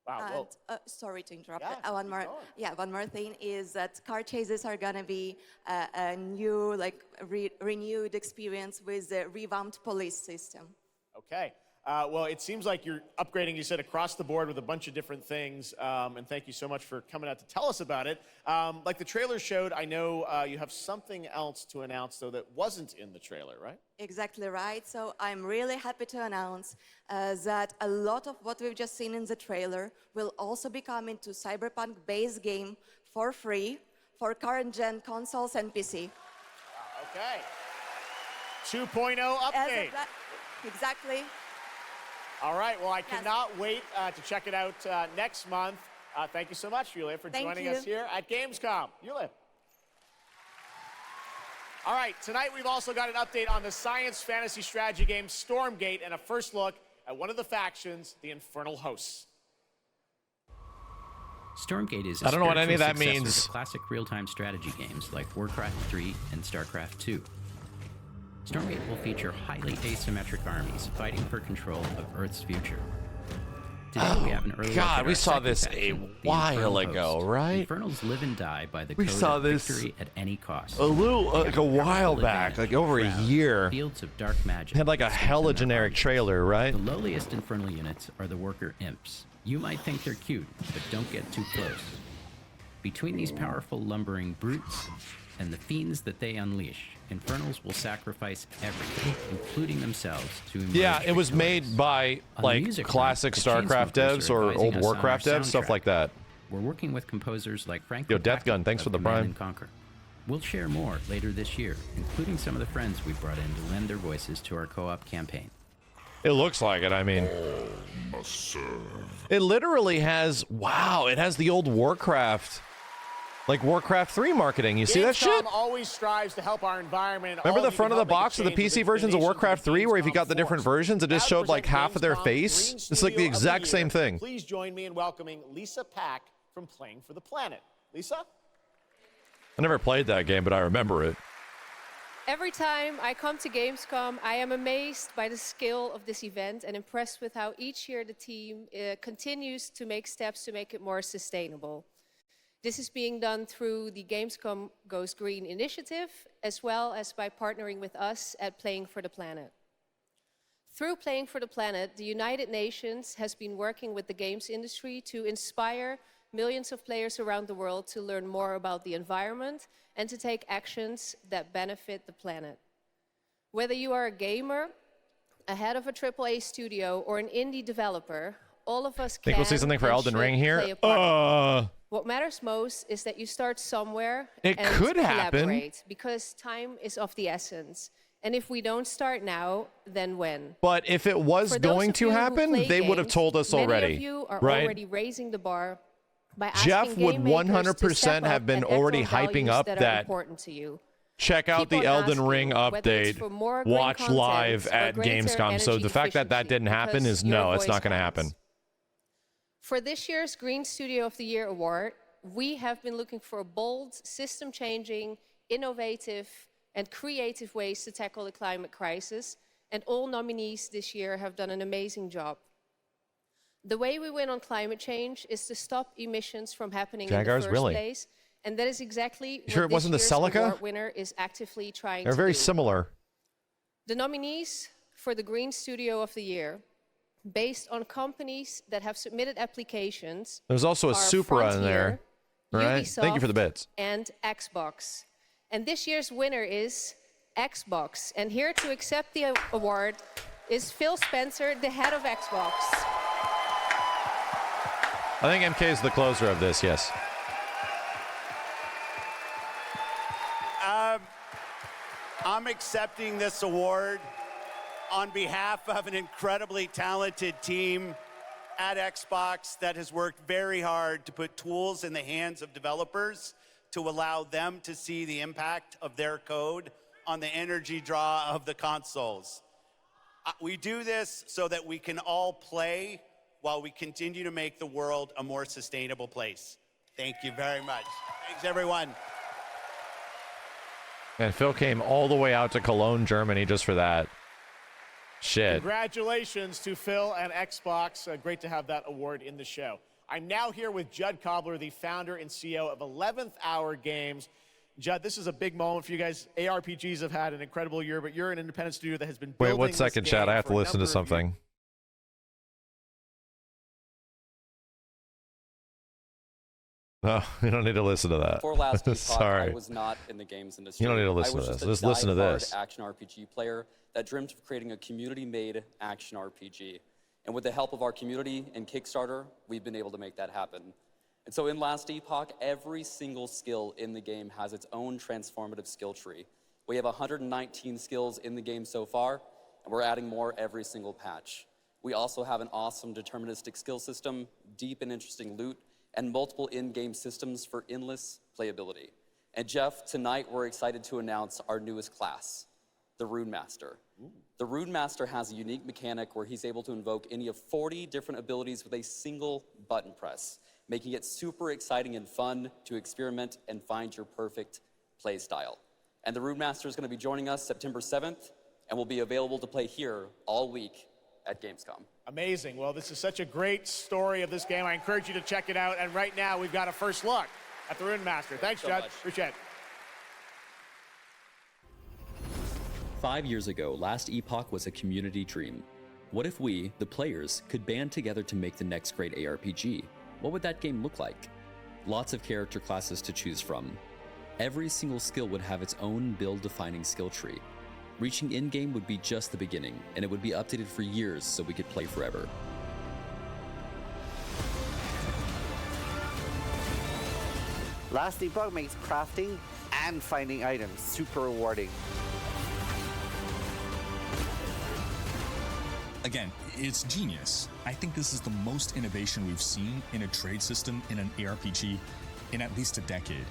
Wow. And, sorry to interrupt. Yeah, One more thing is that car chases are gonna be a new, renewed experience with the revamped police system. Okay. Well, it seems like you're upgrading, you said, across the board with a bunch of different things. And thank you so much for coming out to tell us about it. Like the trailer showed, I know you have something else to announce, though, that wasn't in the trailer, right? Exactly right. So I'm really happy to announce that a lot of what we've just seen in the trailer will also be coming to Cyberpunk base game for free for current-gen consoles and PC. Okay. 2.0 update. Exactly. All right, well, I cannot wait to check it out next month. Thank you so much, Yulia, for joining us here at Gamescom. Yulia. All right, tonight we've also got an update on the science fantasy strategy game Stormgate and a first look at one of the factions, the Infernal Hosts. Stormgate is a I don't know what any of that spiritual means. successor to classic real-time strategy games like Warcraft 3 and StarCraft 2. Stormgate will feature highly asymmetric armies fighting for control of Earth's future. Today we have an early look at our we saw second this faction, a the while Infernal ago, Host. right? Infernals live and die by the We code saw of this victory at any cost. a little, They like have a while powerful back, advantage, like over a crowd, year. Fields of dark magic. Had like a hella generic trailer, right? The lowliest Infernal units are the worker imps. You might think they're cute, but don't get too close. Between these powerful lumbering brutes and the fiends that they unleash, Infernals will sacrifice everything, including themselves, to emerge Yeah, it was victorious. made by On the like music classic front, the StarCraft Chainsmokers devs are or advising old us on our Warcraft devs, stuff soundtrack. like that. We're working with composers like Frank Yo, Death Lopacki Gun, thanks of for the Command Prime. and Conquer. We'll share more later this year, including some of the friends we brought in to lend their voices to our co-op campaign. It looks like it. I mean, it literally has. Wow, it has the old Warcraft, like Warcraft 3 marketing. You see that shit? Gamescom always strives to help our environment. Remember All the front of the need to help make box a of the change with PC versions of donations Warcraft to the 3, where if you got the Gamescom different force. versions, it just Proud to showed like present half of their Gamescom's face. Green It's like the Studio of exact Year. same thing. Please join me in welcoming Lisa Pack from Playing for the Planet. Lisa? I never played that game, but I remember it. Every time I come to Gamescom, I am amazed by the scale of this event and impressed with how each year the team continues to make steps to make it more sustainable. This is being done through the Gamescom Goes Green initiative, as well as by partnering with us at Playing for the Planet. Through Playing for the Planet, the United Nations has been working with the games industry to inspire millions of players around the world to learn more about the environment and to take actions that benefit the planet. Whether you are a gamer, a head of a AAA studio, or an indie developer, all of us Think we'll see something for Elden Ring here? What matters most is that you start somewhere It and could happen. collaborate, because time is of the essence. And if we don't start now, then when? But if it was For those going of to you who happen, play they would have games, told us many already. of you are right? already raising the bar by asking Jeff would game makers to 100% step have up been and act already on hyping values up that are that. important to you. Check out Keep the on Elden asking, Ring whether it's update. for more green Watch content live or at greater Gamescom. So the energy fact that that didn't happen efficiency, is because no, your it's not voice going to counts. happen. For this year's Green Studio of the Year award, we have been looking for bold, system-changing, innovative, and creative ways to tackle the climate crisis, and all nominees this year have done an amazing job. The way we win on climate change is to stop emissions from happening Jaguars, in the first really? place, and that is exactly what sure it this wasn't the year's Celica? award winner is actively trying They're to very do. similar. The nominees for the Green Studio of the Year, based on companies that have submitted applications, There's also a are Supra in there. Frontier, Right? Thank you for the Ubisoft, bits. And Xbox. And this year's winner is Xbox. And here to accept the award is Phil Spencer, the head of Xbox. I think MK is the closer of this, yes. I'm accepting this award on behalf of an incredibly talented team at Xbox that has worked very hard to put tools in the hands of developers to allow them to see the impact of their code on the energy draw of the consoles. We do this so that we can all play while we continue to make the world a more sustainable place. Thank you very much. Thanks, everyone. And Phil came all the way out to Cologne, Germany, just for that. Shit. Congratulations to Phil and Xbox. Great to have that award in the show. I'm now here with Judd Cobbler, the founder and CEO of 11th Hour Games. Judd, this is a big moment for you guys. ARPGs have had an incredible year, but you're an independent studio that has been building Wait, 1 this second, game chat. I have for to a listen to number of something. No, you don't need to listen to that. Before last Epoch, Sorry. I was not in the games industry. You don't need to listen I was to this. just a Just listen to die-hard this. action RPG player that dreamt of creating a community-made action RPG. And with the help of our community and Kickstarter, we've been able to make that happen. And so in Last Epoch, every single skill in the game has its own transformative skill tree. We have 119 skills in the game so far, and we're adding more every single patch. We also have an awesome deterministic skill system, deep and interesting loot, and multiple in-game systems for endless playability. And Jeff, tonight we're excited to announce our newest class, the Rune Master. The Rune Master has a unique mechanic where he's able to invoke any of 40 different abilities with a single button press, making it super exciting and fun to experiment and find your perfect play style. And the Rune Master is going to be joining us September 7th and will be available to play here all week at Gamescom. Amazing. Well, this is such a great story of this game. I encourage you to check it out. And right now, we've got a first look at the Rune Master. Thanks, so Judd. much. Appreciate it. 5 years ago, Last Epoch was a community dream. What if we, the players, could band together to make the next great ARPG? What would that game look like? Lots of character classes to choose from. Every single skill would have its own build-defining skill tree. Reaching in-game would be just the beginning, and it would be updated for years so we could play forever. Last Epoch makes crafting and finding items super rewarding. Again, it's genius. I think this is the most innovation we've seen in a trade system in an ARPG in at least a decade.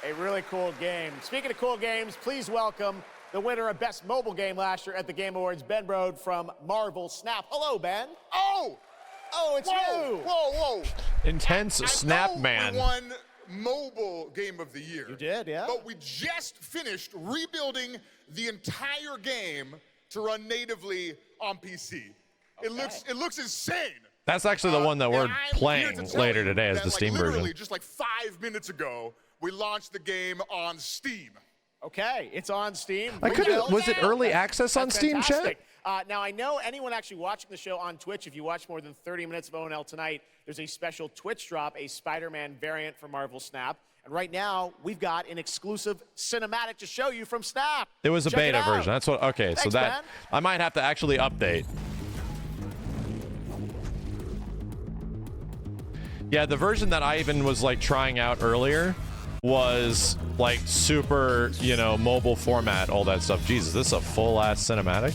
A really cool game. Speaking of cool games, please welcome the winner of Best Mobile Game last year at the Game Awards, Ben Brode from Marvel Snap. Hello, Ben. Oh, it's you. Whoa. Intense Snap I know Man. We won Mobile Game of the Year. You did, yeah. But we just finished rebuilding the entire game to run natively on PC. It looks insane. That's actually the one that we're And I'm playing here to tell later you today as that, the Steam literally, version. just like 5 minutes ago, we launched the game on Steam. Okay, it's on Steam. Was it early access on That's Steam, Chet? fantastic. Now, I know anyone actually watching the show on Twitch, if you watch more than 30 minutes of ONL tonight, there's a special Twitch drop, a Spider-Man variant for Marvel Snap. And right now, we've got an exclusive cinematic to show you from Snap. It was a Check it beta out. version. That's what. Okay, so Thanks, that man. I might have to actually update. Yeah, the version that I even was like trying out earlier was like super, you know, mobile format, all that stuff. Jesus, this is a full ass cinematic.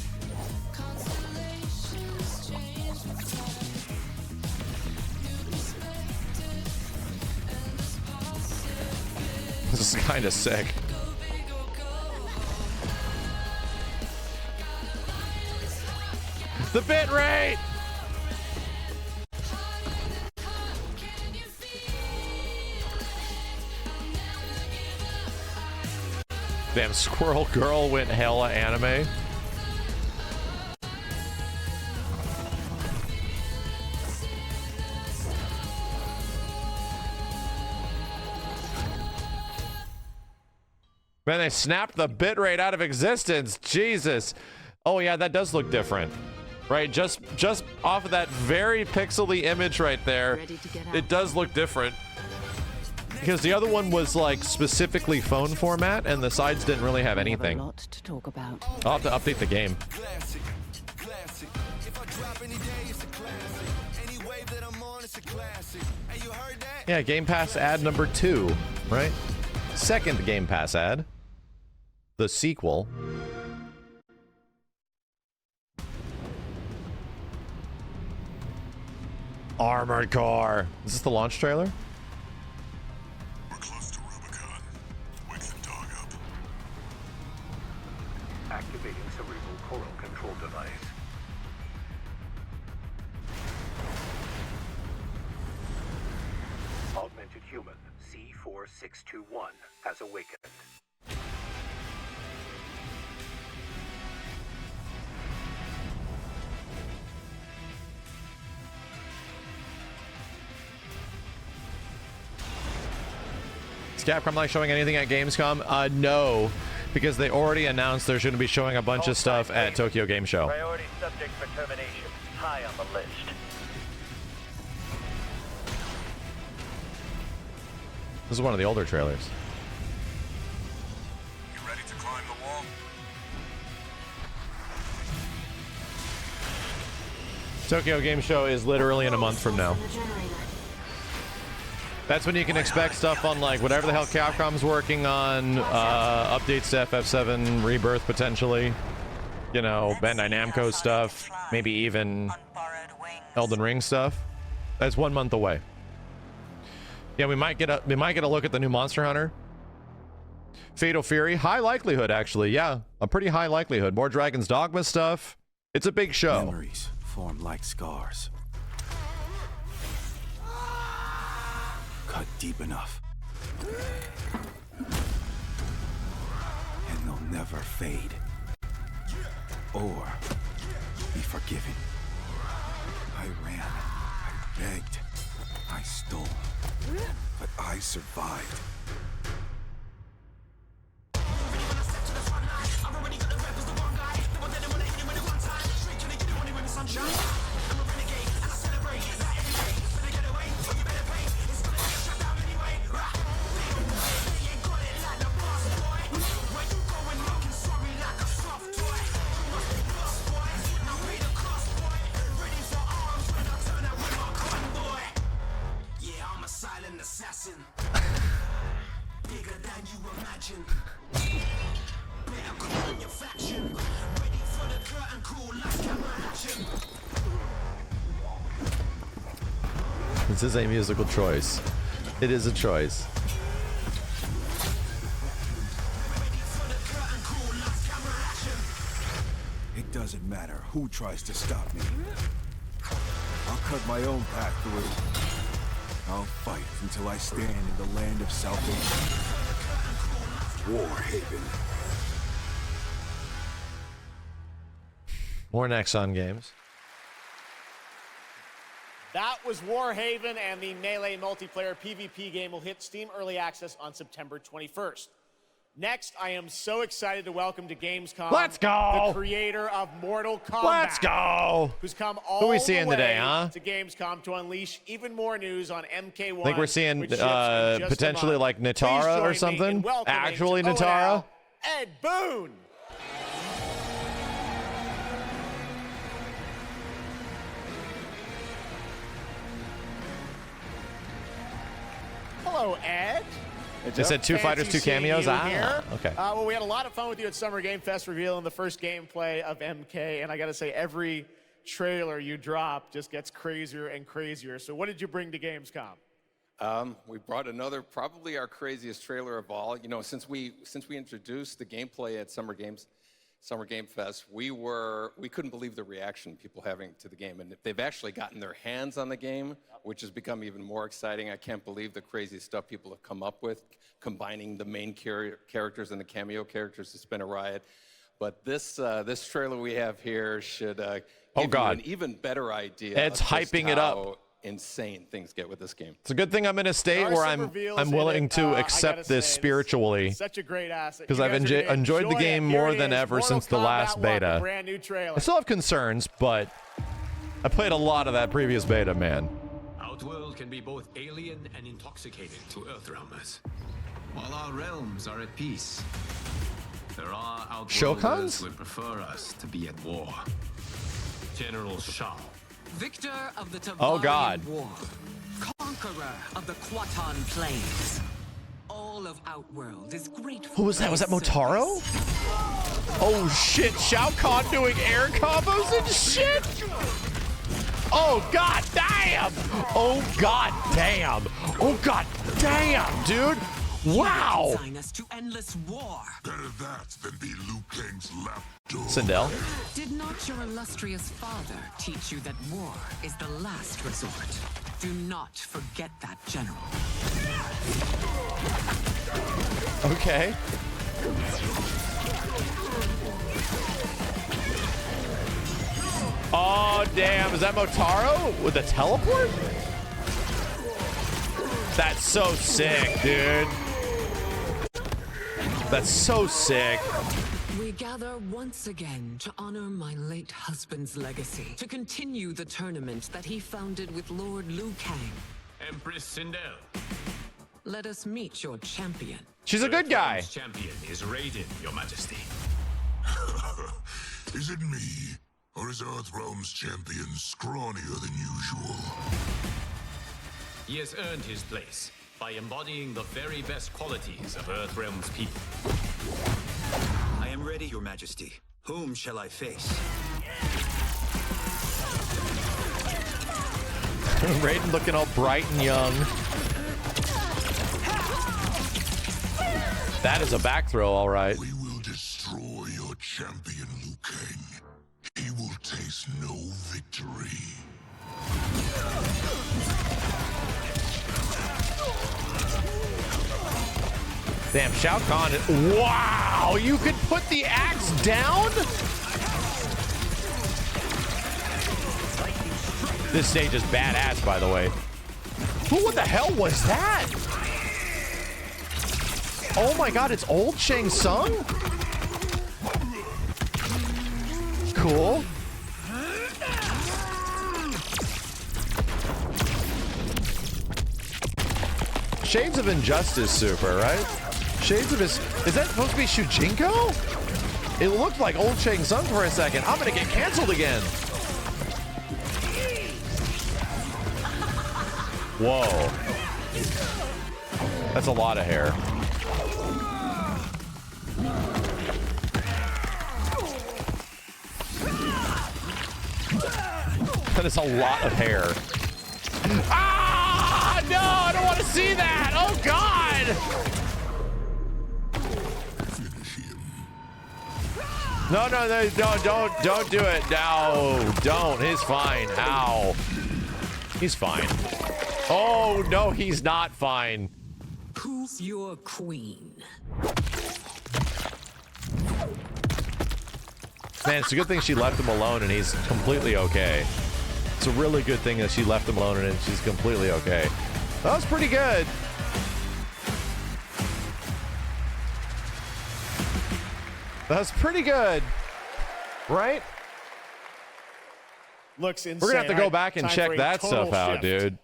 This is kind of sick. The bit rate. Damn, Squirrel Girl went hella anime. Man, they snapped the bitrate out of existence. Jesus. Oh yeah, that does look different. Right, just off of that very pixely image right there, it does look different. Because the other one was like specifically phone format, and the sides didn't really have anything. A lot to talk about. I'll have to update the game. Yeah, Game Pass ad number 2, right? Second Game Pass ad. The sequel. Armored Core. Is this the launch trailer? Activating cerebral coral control device. Augmented human C4621 has awakened. Is Capcom like showing anything at Gamescom? No, because they already announced they're going to be showing a bunch of stuff at Tokyo Game Show. Priority subject for termination. High on the list. This is one of the older trailers. You ready to climb the wall? Tokyo Game Show is literally in a month from now. That's when you can expect stuff on like whatever the hell Capcom's working on, updates to FF7 Rebirth potentially, you know, Bandai Namco stuff, maybe even Elden Ring stuff. That's 1 month away. Yeah, we might get a look at the new Monster Hunter. Fatal Fury, high likelihood actually. Yeah, a pretty high likelihood. More Dragon's Dogma stuff. It's a big show. Memories form like scars. Cut deep enough. And they'll never fade. Or be forgiven. I ran. I begged. I stole. But I survived. Assassin. Bigger than you imagine. Better call in your faction. Ready for the curtain call, last camera action. This is a musical choice. It is a choice. It doesn't matter who tries to stop me. I'll cut my own path through. I'll fight until I stand in the land of salvation. Warhaven. More Nexon games. That was Warhaven, and the Melee multiplayer PvP game will hit Steam Early Access on September 21st. Next, I am so excited to welcome to Gamescom Let's go. the creator of Mortal Kombat. Let's go. Who's come all Who we the seeing way today, huh? to Gamescom to unleash even more news on MK1. I think we're seeing which ships in just a potentially month. like Please Natara join or me in something. welcoming Actually to Natara. ONL, Ed Boon. Hello, Ed. They said 2 fighters, 2 cameos. Here. Okay. Well, we had a lot of fun with you at Summer Game Fest revealing the first gameplay of MK, and I got to say, every trailer you drop just gets crazier and crazier. So what did you bring to Gamescom? We brought another, probably our craziest trailer of all. You know, since we introduced the gameplay at Summer Game Fest, we couldn't believe the reaction people having to the game, and they've actually gotten their hands on the game, which has become even more exciting. I can't believe the crazy stuff people have come up with, combining the main characters and the cameo characters. It's been a riot. But this trailer we have here should give you an even better idea. It's of just hyping it up. how insane things get with this game. It's a good thing I'm in a state where I'm willing to accept this spiritually. Such a great asset. Because I've enjoyed the game more than ever since the last beta. Brand new trailer. I still have concerns, but I played a lot of that previous beta, man. Outworld can be both alien and intoxicating to Earthrealmers. While our realms are at peace, there are Outworlders who would prefer us to be at war. General Shao. Victor of the Tavarian Oh, God. War. Conqueror of the Quatan Plains. All of Outworld is grateful. Who was that? Was that Motaro? Oh, shit. Shao Kahn doing air combos and shit? Oh, God damn. Oh, God damn. Oh, God damn, dude. Wow. Consign us to endless war. Better that than be Liu Kang's lapdog. Sindel. Did not your illustrious father teach you that war is the last resort? Do not forget that, General. Okay. Oh, damn. Is that Motaro with a teleport? That's so sick, dude. That's so sick. We gather once again to honor my late husband's legacy, to continue the tournament that he founded with Lord Liu Kang. Empress Sindel. Let us meet your champion. She's a good guy. Earthrealm's champion is Raiden, Your Majesty. Is it me, or is Earthrealm's champion scrawnier than usual? He has earned his place by embodying the very best qualities of Earthrealm's people. I am ready, Your Majesty. Whom shall I face? Raiden looking all bright and young. That is a back throw, all right. We will destroy your champion, Liu Kang. He will taste no victory. Damn, Shao Kahn. Wow, you could put the axe down? This stage is badass, by the way. What the hell was that? Oh my god, it's old Shang Tsung? Cool. Shades of Injustice super, right? Shades of his... Is that supposed to be Shujinko? It looked like old Shang Tsung for a second. I'm gonna get canceled again. Whoa. That's a lot of hair. That is a lot of hair. Ah! No, I don't want to see that! Oh, God! No, don't do it. No, don't. He's fine. Ow. He's fine. Oh, no, he's not fine. Who's your queen? Man, it's a good thing she left him alone and he's completely okay. It's a really good thing that she left him alone and she's completely okay. That was pretty good. That's pretty good, right? Looks insane. We're gonna have to go back and Time check for a that total stuff out, shift. dude.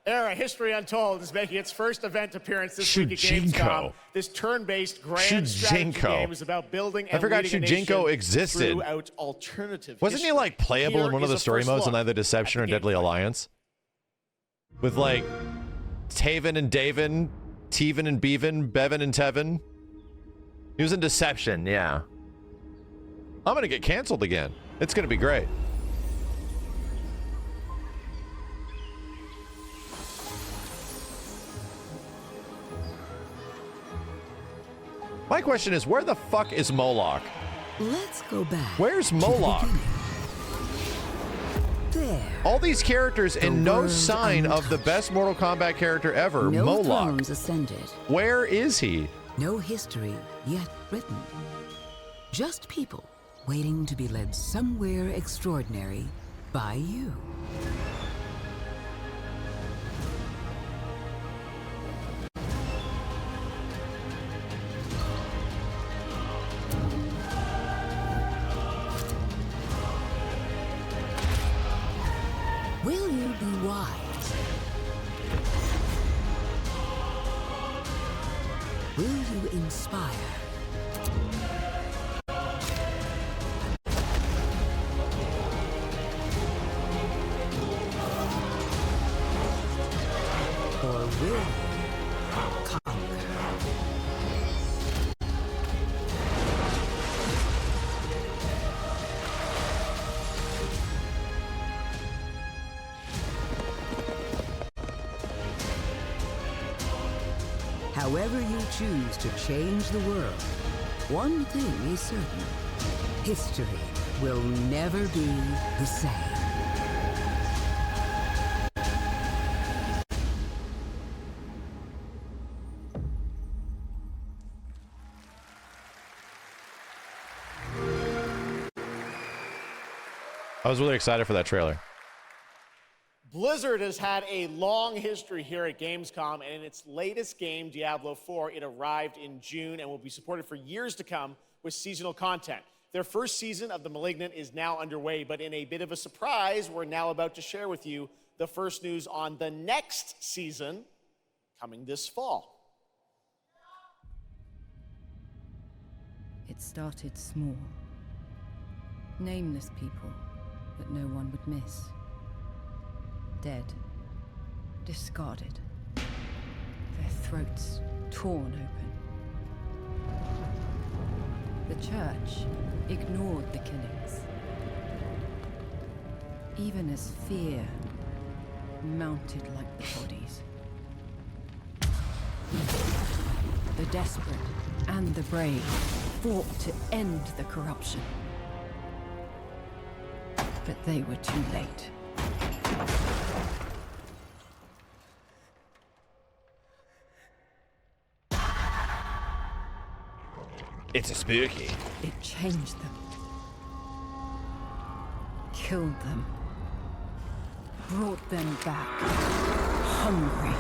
Era History Untold is making its first event appearance this week at Shujinko. Gamescom. This turn-based grand strategy Shujinko. game is about building and I forgot leading a Shujinko nation existed. throughout alternative Wasn't he history. like playable Here in one of is the a story first modes in look either Deception or Deadly Alliance? With like Taven and Davin, Teven and Bevan, Bevan and Tevin. He was in Deception, yeah. I'm gonna get canceled again. It's gonna be great. My question is, where the fuck is Moloch? Let's go back. Where's Moloch? There. All these characters and no sign of the best Mortal Kombat character ever, No Moloch. thrones ascended. Where is he? No history yet written. Just people waiting to be led somewhere extraordinary by you. Will you be wise? Will you inspire? Or will you conquer? However you choose to change the world, one thing is certain. History will never be the same. I was really excited for that trailer. Blizzard has had a long history here at Gamescom, and in its latest game, Diablo 4, it arrived in June and will be supported for years to come with seasonal content. Their first season of The Malignant is now underway, but in a bit of a surprise, we're now about to share with you the first news on the next season coming this fall. It started small. Nameless people that no one would miss. Dead. Discarded. Their throats torn open. The church ignored the killings. Even as fear mounted like the bodies. The desperate and the brave fought to end the corruption. But they were too late. It's a spooky. It changed them. Killed them. Brought them back. Hungry.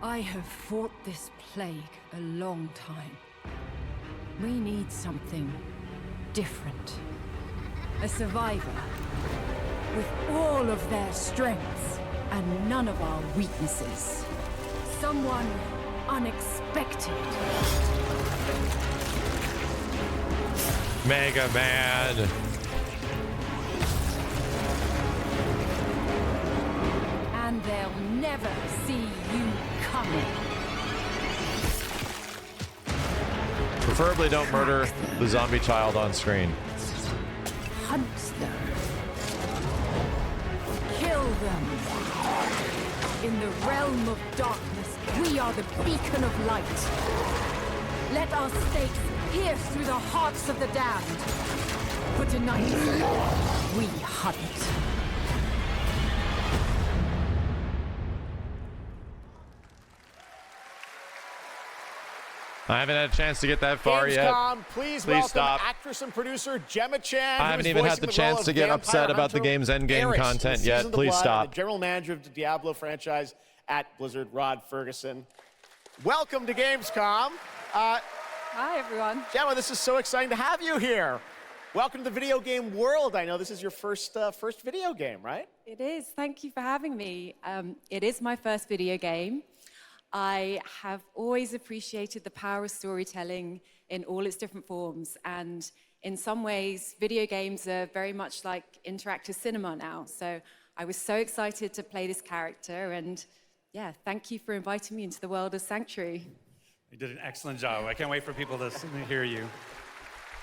I have fought this plague a long time. We need something different. A survivor. With all of their strengths and none of our weaknesses. Someone unexpected. Mega Man. And they'll never see you coming. Preferably don't murder the zombie child on screen. Hunt them. Kill them. In the realm of darkness, we are the beacon of light. Let our stakes pierce through the hearts of the damned. For tonight, we hunt. I haven't had a chance to get that far yet. Gamescom, please welcome stop. actress and producer Gemma Chan. I haven't even had the chance to get upset about the game's endgame content yet. Please stop. The general manager of the Diablo franchise at Blizzard, Rod Ferguson. Welcome to Gamescom. Hi, everyone. Gemma, this is so exciting to have you here. Welcome to the video game world. I know this is your first video game, right? It is. Thank you for having me. It is my first video game. I have always appreciated the power of storytelling in all its different forms. And in some ways, video games are very much like interactive cinema now. So I was so excited to play this character. And yeah, thank you for inviting me into the world of Sanctuary. You did an excellent job. I can't wait for people to hear you.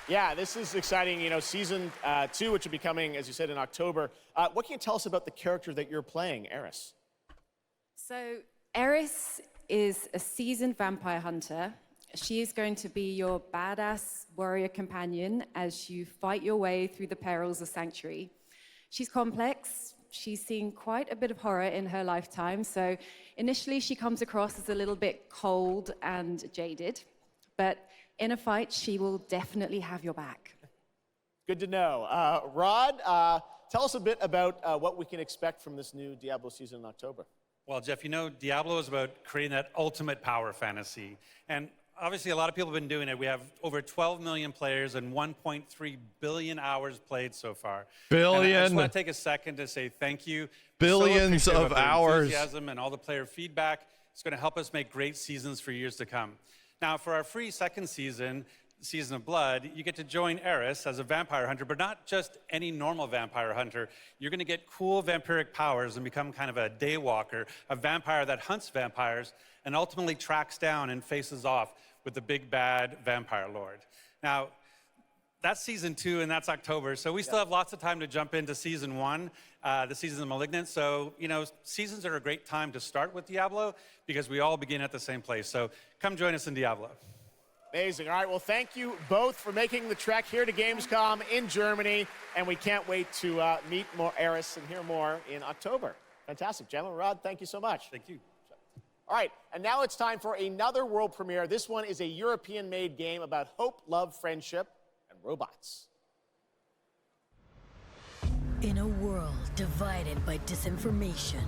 Yeah, this is exciting. You know, season 2, which will be coming, as you said, in October. What can you tell us about the character that you're playing, Eris? So Eris is a seasoned vampire hunter. She is going to be your badass warrior companion as you fight your way through the perils of Sanctuary. She's complex. She's seen quite a bit of horror in her lifetime. So initially, she comes across as a little bit cold and jaded. But in a fight, she will definitely have your back. Good to know. Rod, tell us a bit about what we can expect from this new Diablo season in October. Well, Jeff, you know, Diablo is about creating that ultimate power fantasy. And obviously, a lot of people have been doing it. We have over 12 million players and 1.3 billion hours played so far. Billion. And I just want to take a second to say thank you. Billions so of hours. Enthusiasm and all the player feedback. It's going to help us make great seasons for years to come. Now, for our free second season, Season of Blood, you get to join Eris as a vampire hunter, but not just any normal vampire hunter. You're going to get cool vampiric powers and become kind of a daywalker, a vampire that hunts vampires and ultimately tracks down and faces off with the big bad vampire lord. Now, that's season 2 and that's October, so we still have lots of time to jump into season 1, the season of Malignant. So, you know, seasons are a great time to start with Diablo because we all begin at the same place. So come join us in Diablo. Amazing. All right, well, thank you both for making the trek here to Gamescom in Germany, and we can't wait to meet more Eris and hear more in October. Fantastic. Gemma, Rod, thank you so much. Thank you. All right, and now it's time for another world premiere. This one is a European-made game about hope, love, friendship, and robots. In a world divided by disinformation,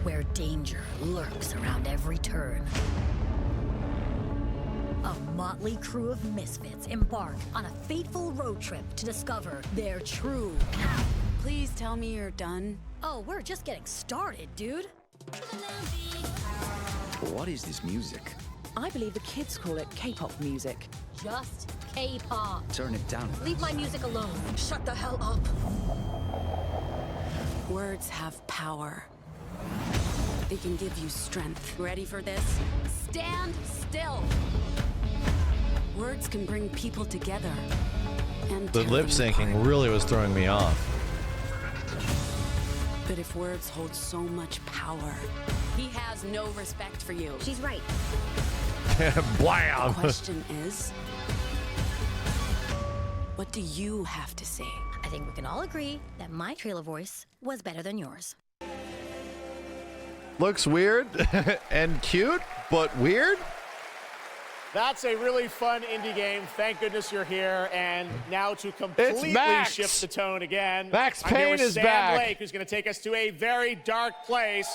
where danger lurks around every turn, a motley crew of misfits embark on a fateful road trip to discover their true power. Please tell me you're done. Oh, we're just getting started, dude. What is this music? I believe the kids call it K-pop music. Just K-pop. Turn it down. Leave my music alone. Shut the hell up. Words have power. They can give you strength. Ready for this? Stand still. Words can bring people together. And The lip syncing really was throwing me off. But if words hold so much power, he has no respect for you. She's right. Blam! The question is, what do you have to say? I think we can all agree that my trailer voice was better than yours. Looks weird and cute, but weird. That's a really fun indie game. Thank goodness you're here. And now to completely shift the tone again, Max I'm here Payne with is Sam back. Lake, who's going to take us to a very dark place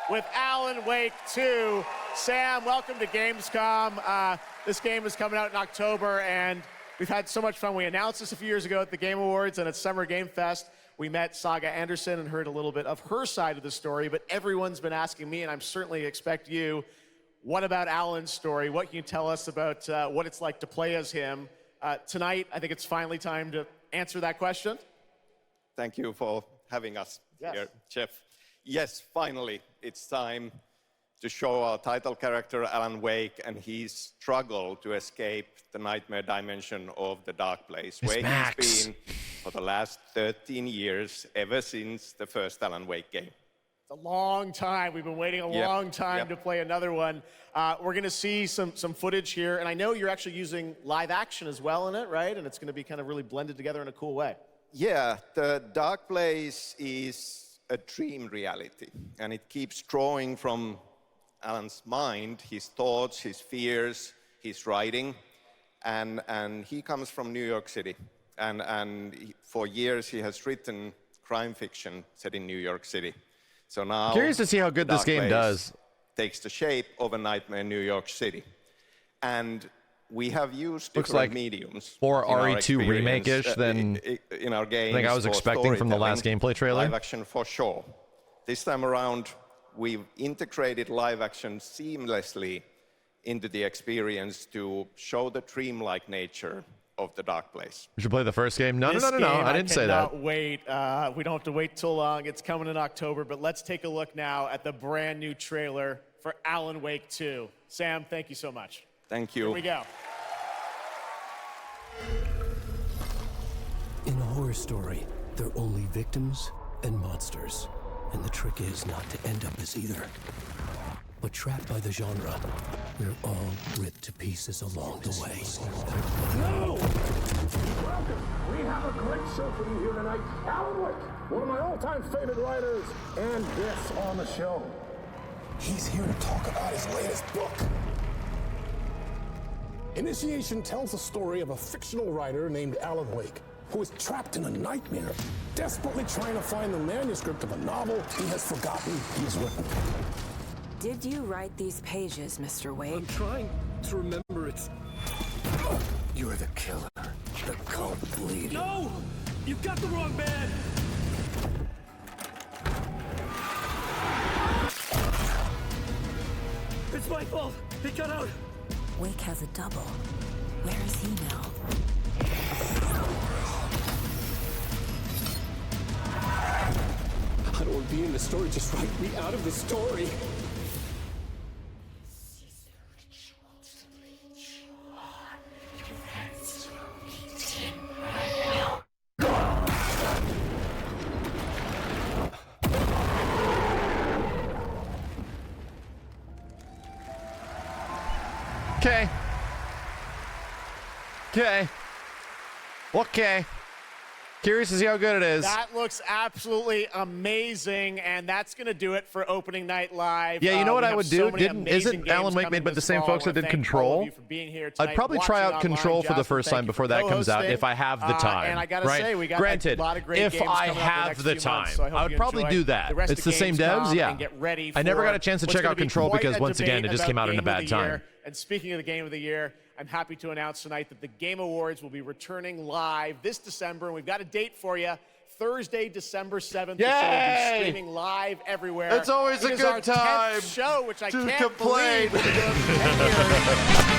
with Alan Wake 2. Sam, welcome to Gamescom. This game is coming out in October, and we've had so much fun. We announced this a few years ago at the Game Awards and at Summer Game Fest. We met Saga Anderson and heard a little bit of her side of the story, but everyone's been asking me, and I'm certainly expect you, what about Alan's story? What can you tell us about what it's like to play as him? Tonight, I think it's finally time to answer that question. Thank you for having us here, Jeff. Yes, finally, it's time to show our title character, Alan Wake, and his struggle to escape the nightmare dimension of the dark place, where he's been for the last 13 years, ever since the first Alan Wake game. It's a long time. We've been waiting a long time to play another one. We're going to see some footage here, and I know you're actually using live action as well in it, right? And it's going to be kind of really blended together in a cool way. Yeah, the dark place is a dream reality, and it keeps drawing from Alan's mind, his thoughts, his fears, his writing, and he comes from New York City, and for years he has written crime fiction set in New York City. So now, Curious to see how good this Dark game Place does. Takes the shape of a nightmare in New York City. And we have used Looks different like mediums. more in our RE2 remake-ish experience, than in our games. I think I was for expecting from the last storytelling, gameplay trailer. Live action for sure. This time around, we've integrated live action seamlessly into the experience to show the dreamlike nature of the Dark Place. We should play the first game. No, This no. game, I didn't say that. cannot wait. We don't have to wait too long. It's coming in October, but let's take a look now at the brand new trailer for Alan Wake 2. Sam, thank you so much. Thank you. Here we go. In a horror story, there are only victims and monsters. And the trick is not to end up as either. But trapped by the genre, we're all ripped to pieces along the way. No! Welcome! We have a great show for you here tonight. Alan Wake, one of my all-time favorite writers, and guests on the show. He's here to talk about his latest book. Initiation tells the story of a fictional writer named Alan Wake, who is trapped in a nightmare, desperately trying to find the manuscript of a novel he has forgotten he's written. Did you write these pages, Mr. Wake? I'm trying to remember it. You're the killer, the cult leader. No! You've got the wrong man! It's my fault! He got out! Wake has a double. Where is he now? I don't want to be in the story. Just write me out of the story. Okay. Curious to see how good it is. That looks absolutely amazing, and that's going to do it for opening night live. Yeah, you know what I would do? Isn't Isn't Alan Wake made by the same folks that did Control? I'd probably try out Control for the first time before that comes out if I have the time. And I gotta say, we got Granted, a lot of great if games I coming up have the next few months, time, so I hope I would you probably enjoy do that. the rest It's of the same devs, Gamescom yeah. and get ready I never for got a chance to what's check gonna out be Control quite because a once again, debate it just came about out in a Game of bad the time. Year. And speaking of the Game of the Year, I'm happy to announce tonight that the Game Awards will be returning live this December, and we've got a date for you. Thursday, December 7th. The show will be streaming live everywhere. It's always a It is good our time 10th show, which I to can't complain. believe. We've been doing it for 10 years.